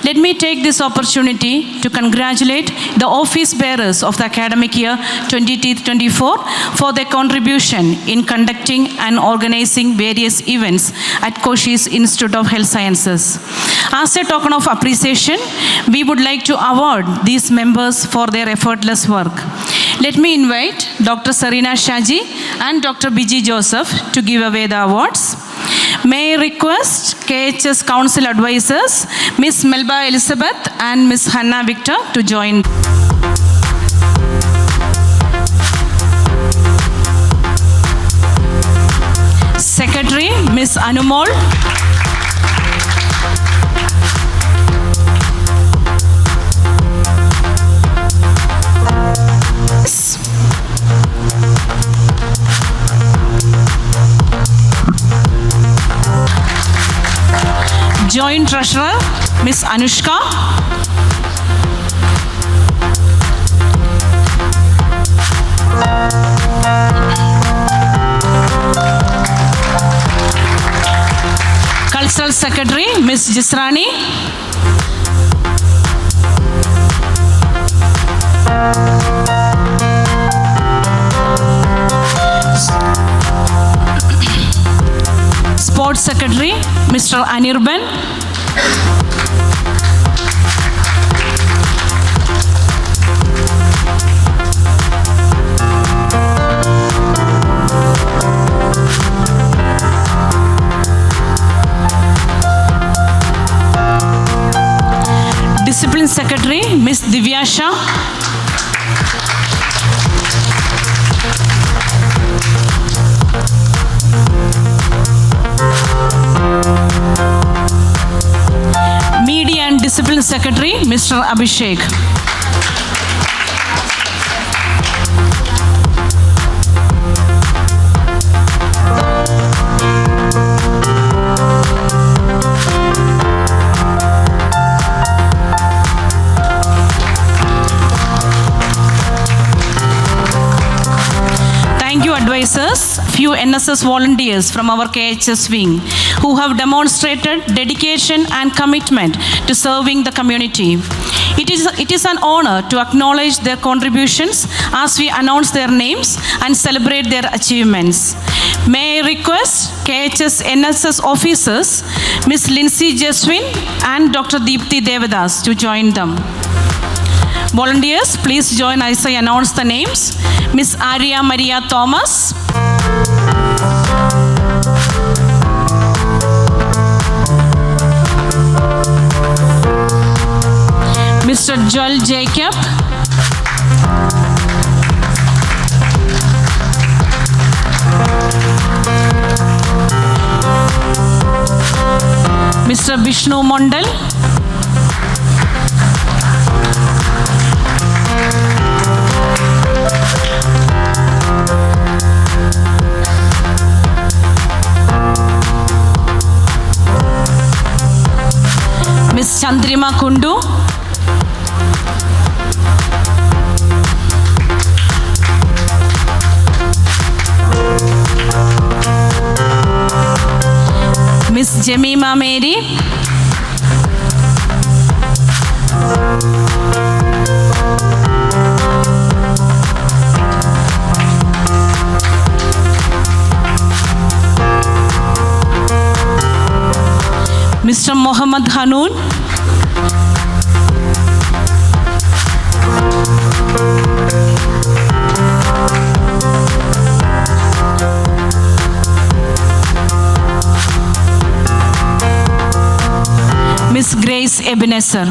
Let me take this opportunity to congratulate the office bearers of the academic year 2024 for their contribution in conducting and organizing various events at Koshys Institute of Health Sciences. As a token of appreciation, we would like to award these members for their effortless work. Let me invite Dr. Sarina Shaji and Dr. Biji Joseph to give away the awards. May I request KIHS Council Advisors, Ms. Melba Elizabeth and Ms. Hannah Victor to join. Secretary, Ms. Anumol. Joint Treasurer, Ms. Anushka. Cultural Secretary, Ms. Jisrani. Sports Secretary, Mr. Anirban. Discipline Secretary, Ms. Divyasha. Media and Discipline Secretary, Mr. Abhishek. thank you advisors, few NSS volunteers from our KIHS wing who have demonstrated dedication and commitment to serving the community. It is an honor to acknowledge their contributions as we announce their names and celebrate their achievements. May I request KIHS NSS officers, Ms. Lindsay Jeswin and Dr. Deepthi Devadas to join them. Volunteers, please join as I announce the names. Miss Arya Maria Thomas. Mr. Joel Jacob. Mr. Vishnu Mondal. Miss Chandrima Kundu. Miss Jemima Mary. Mr. Mohammed Hanoun. Miss Grace Ebenezer.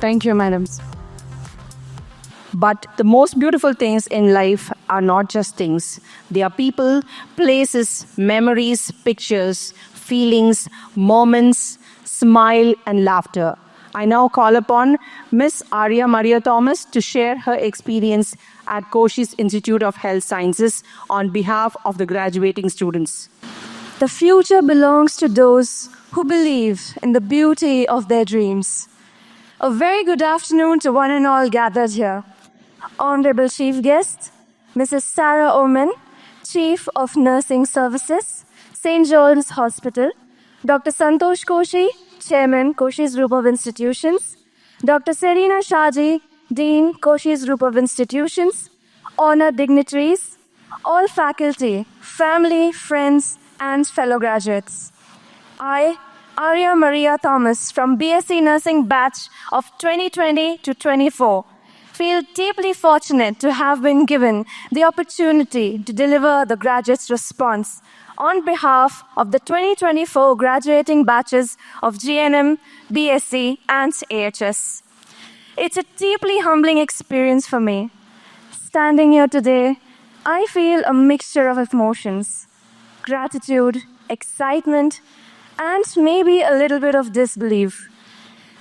Thank you, madams. But the most beautiful things in life are not just things. They are people, places, memories, pictures, feelings, moments, smile and laughter. I now call upon Miss Arya Maria Thomas to share her experience at Koshys Institute of Health Sciences on behalf of the graduating students. The future belongs to those who believe in the beauty of their dreams. A very good afternoon to one and all gathered here. Honorable Chief Guest, Mrs. Sarah Oman, Chief of Nursing Services, St. John's Hospital, Dr. Santosh Koshi, Chairman, Koshys Group of Institutions, Dr. Serena Shaji, Dean, Koshys Group of Institutions, honor dignitaries, all faculty, family, friends, and fellow graduates. I, Arya Maria Thomas from BSc Nursing batch of 2020 to 24, feel deeply fortunate to have been given the opportunity to deliver the graduates' response on behalf of the 2024 graduating batches of GNM, BSc, and AHS. It's a deeply humbling experience for me. Standing here today, I feel a mixture of emotions: gratitude, excitement, and maybe a little bit of disbelief.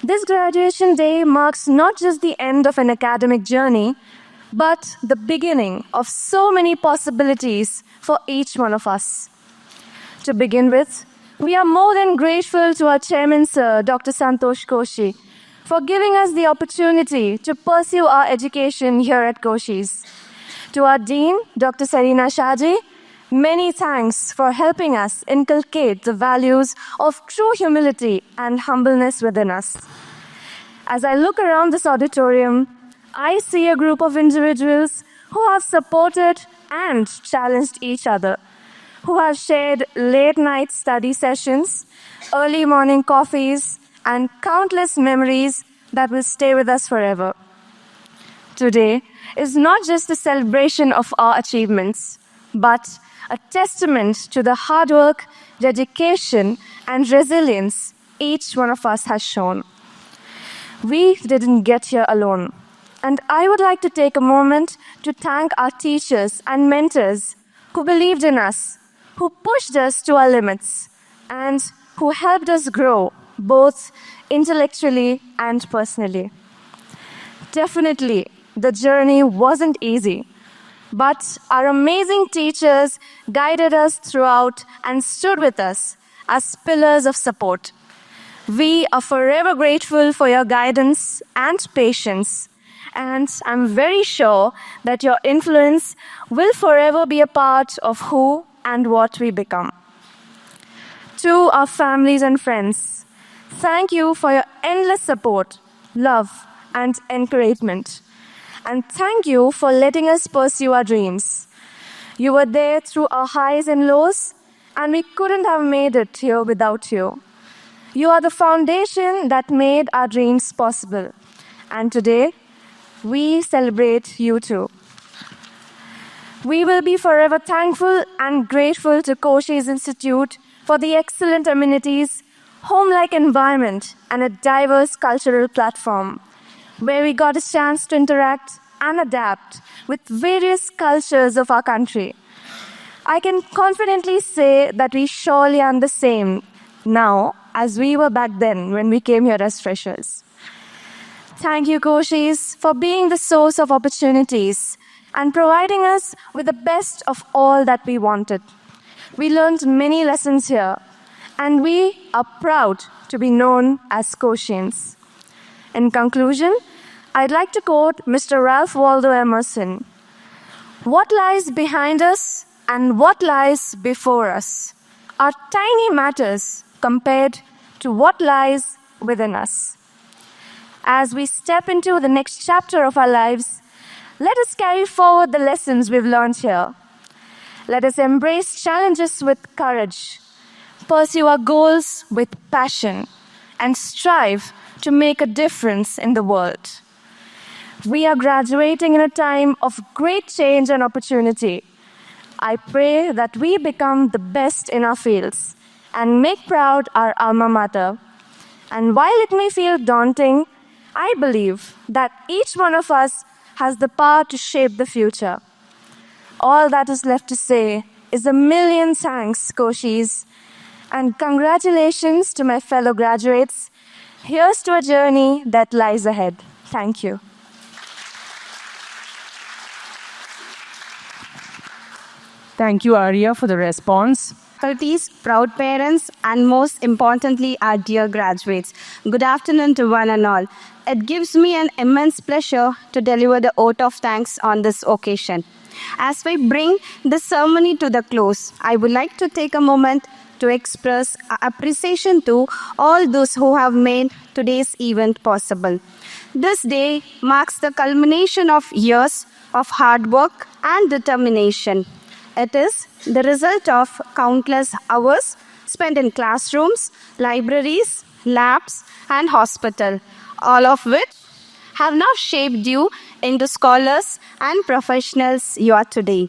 This graduation day marks not just the end of an academic journey, but the beginning of so many possibilities for each one of us. To begin with, we are more than grateful to our chairman, Sir Dr. Santosh Koshi, for giving us the opportunity to pursue our education here at Koshys. To our dean, Dr. Serena Shaji, many thanks for helping us inculcate the values of true humility and humbleness within us. As I look around this auditorium, I see a group of individuals who have supported and challenged each other, who have shared late-night study sessions, early morning coffees, and countless memories that will stay with us forever. Today is not just a celebration of our achievements, but a testament to the hard work, dedication, and resilience each one of us has shown. We didn't get here alone, and I would like to take a moment to thank our teachers and mentors who believed in us, who pushed us to our limits, and who helped us grow both intellectually and personally. Definitely, the journey wasn't easy, but our amazing teachers guided us throughout and stood with us as pillars of support. We are forever grateful for your guidance and patience, and I'm very sure that your influence will forever be a part of who and what we become. To our families and friends, thank you for your endless support, love, and encouragement. And thank you for letting us pursue our dreams. You were there through our highs and lows, and we couldn't have made it here without you. You are the foundation that made our dreams possible. And today, we celebrate you too. We will be forever thankful and grateful to Koshys Institute for the excellent amenities, home-like environment, and a diverse cultural platform where we got a chance to interact and adapt with various cultures of our country. I can confidently say that we surely are the same now as we were back then when we came here as freshers. Thank you, Koshys, for being the source of opportunities and providing us with the best of all that we wanted. We learned many lessons here, and we are proud to be known as Koshians. In conclusion, I'd like to quote Mr. Ralph Waldo Emerson. What lies behind us and what lies before us are tiny matters compared to what lies within us. As we step into the next chapter of our lives, let us carry forward the lessons we've learned here. Let us embrace challenges with courage, pursue our goals with passion, and strive to make a difference in the world. We are graduating in a time of great change and opportunity. I pray that we become the best in our fields and make proud our alma mater. And while it may feel daunting, I believe that each one of us has the power to shape the future. All that is left to say is a million thanks, Koshys, and congratulations to my fellow graduates. Here's to a journey that lies ahead. Thank you. Thank you, Arya, for the response. Faculties, proud parents, and most importantly, our dear graduates. Good afternoon to one and all. It gives me an immense pleasure to deliver the oath of thanks on this occasion. As we bring this ceremony to the close, I would like to take a moment to express appreciation to all those who have made today's event possible. This day marks the culmination of years of hard work and determination. It is the result of countless hours spent in classrooms, libraries, labs, and hospital, all of which have now shaped you into scholars and professionals you are today.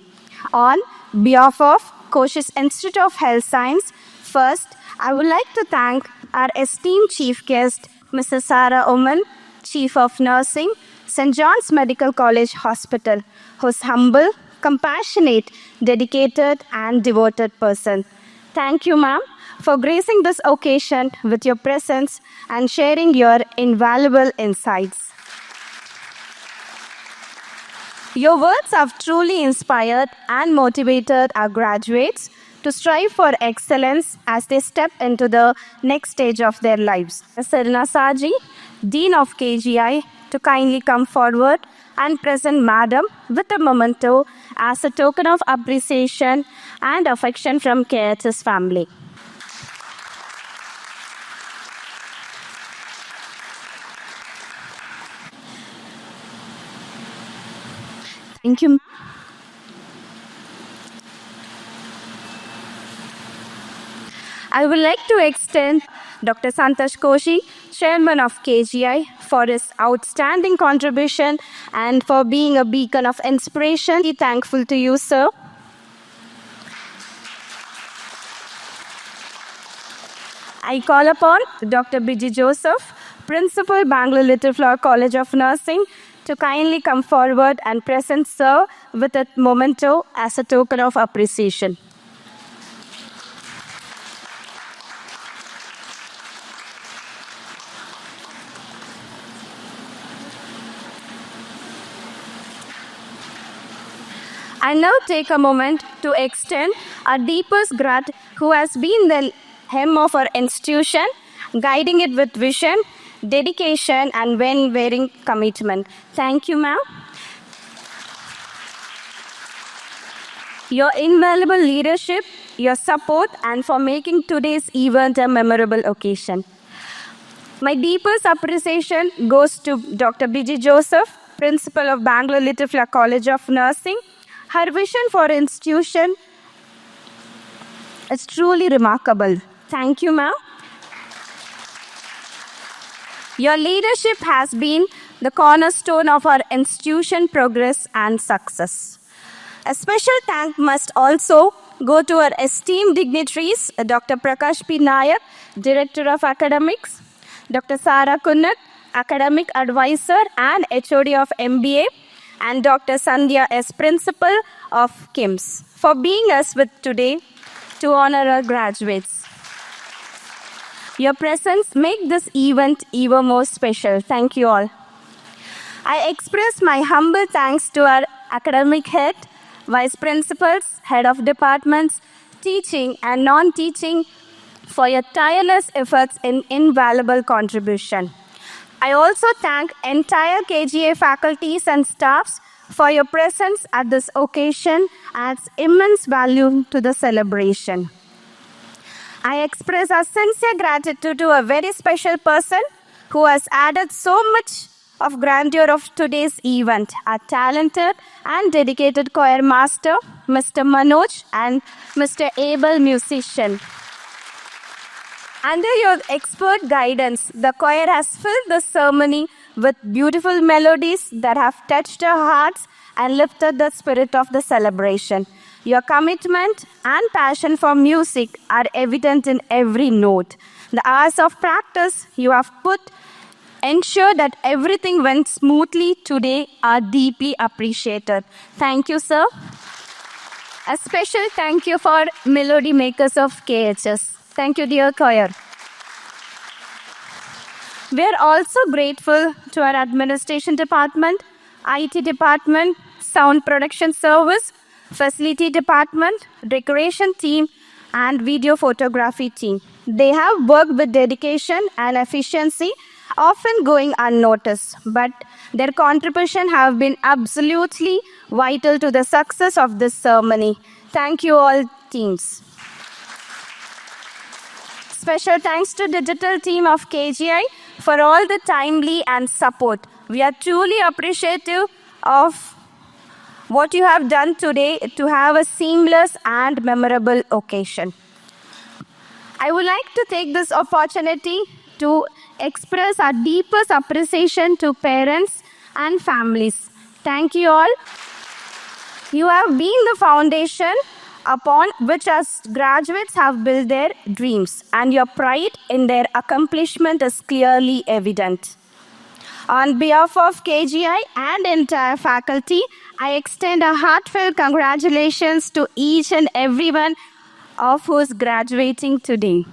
On behalf of Koshys Institute of Health Science, first, I would like to thank our esteemed chief guest, Mrs. Sarah Oman, Chief of Nursing, St. John's Medical College Hospital, who's humble, compassionate, dedicated, and devoted person. Thank you, ma'am, for gracing this occasion with your presence and sharing your invaluable insights. Your words have truly inspired and motivated our graduates to strive for excellence as they step into the next stage of their lives. Serena Saji, Dean of KGI, to kindly come forward and present Madam with a memento as a token of appreciation and affection from KIHS family. Thank you. I would like to extend Dr. Santosh Koshi, Chairman of KGI, for his outstanding contribution and for being a beacon of inspiration. Be thankful to you, sir. I call upon Dr. Biji Joseph, Principal, Bangalore Little Flower College of Nursing, to kindly come forward and present sir with a memento as a token of appreciation. I now take a moment to extend our deepest gratitude who has been the hem of our institution, guiding it with vision, dedication, and unwavering commitment. Thank you, ma'am. Your invaluable leadership, your support, and for making today's event a memorable occasion. My deepest appreciation goes to Dr. Biji Joseph, Principal of Bangalore Little College of Nursing. Her vision for institution is truly remarkable. Thank you, ma'am. Your leadership has been the cornerstone of our institution progress and success. A special thank must also go to our esteemed dignitaries, Dr. Prakash P. Nayak, Director of Academics, Dr. Sara Kunnat, Academic Advisor and HOD of MBA, and Dr. Sandhya S., Principal of KIMS, for being us with today to honor our graduates. Your presence makes this event even more special. Thank you all. I express my humble thanks to our academic head, vice principals, head of departments, teaching and non-teaching for your tireless efforts and invaluable contribution. I also thank entire KGA faculties and staffs for your presence at this occasion adds immense value to the celebration. I express our sincere gratitude to a very special person who has added so much of grandeur of today's event, our talented and dedicated choir master, Mr. Manoj, and Mr. Able musician. Under your expert guidance, the choir has filled the ceremony with beautiful melodies that have touched our hearts and lifted the spirit of the celebration. Your commitment and passion for music are evident in every note. The hours of practice you have put ensure that everything went smoothly today are deeply appreciated. Thank you, sir. A special thank you for melody makers of KIHS. Thank you, dear choir. We are also grateful to our administration department, IT department, sound production service, facility department, decoration team, and video photography team. They have worked with dedication and efficiency, often going unnoticed, but their contribution have been absolutely vital to the success of this ceremony. Thank you all teams. Special thanks to digital team of KGI for all the timely and support. We are truly appreciative of what you have done today to have a seamless and memorable occasion. I would like to take this opportunity to express our deepest appreciation to parents and families. Thank you all. You have been the foundation upon which us graduates have built their dreams, and your pride in their accomplishment is clearly evident. On behalf of KGI and entire faculty, I extend a heartfelt congratulations to each and everyone of who is graduating today.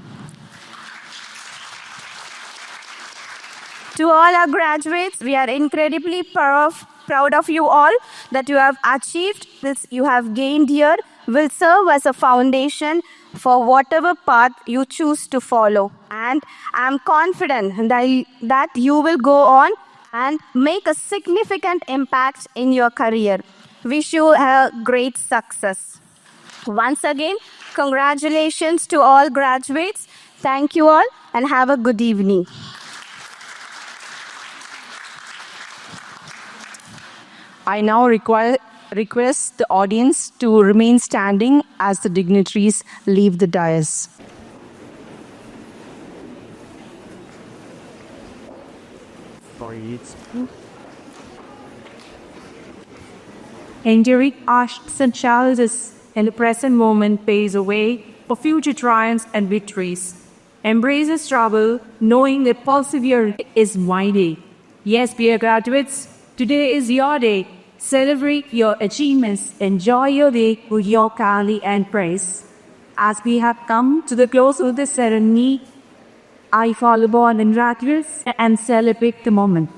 To all our graduates, we are incredibly proud of you all that you have achieved this, you have gained here will serve as a foundation for whatever path you choose to follow. And I'm confident that you will go on and make a significant impact in your career. Wish you a great success. Once again, congratulations to all graduates. Thank you all and have a good evening. I now request the audience to remain standing as the dignitaries leave the dais. Enduring asks and challenges in the present moment paves a way for future triumphs and victories. Embraces trouble, knowing that persevere is my day. Yes, dear graduates, today is your day. Celebrate your achievements. Enjoy your day with your family and praise. As we have come to the close of the ceremony, I follow on in graduates and celebrate the moment.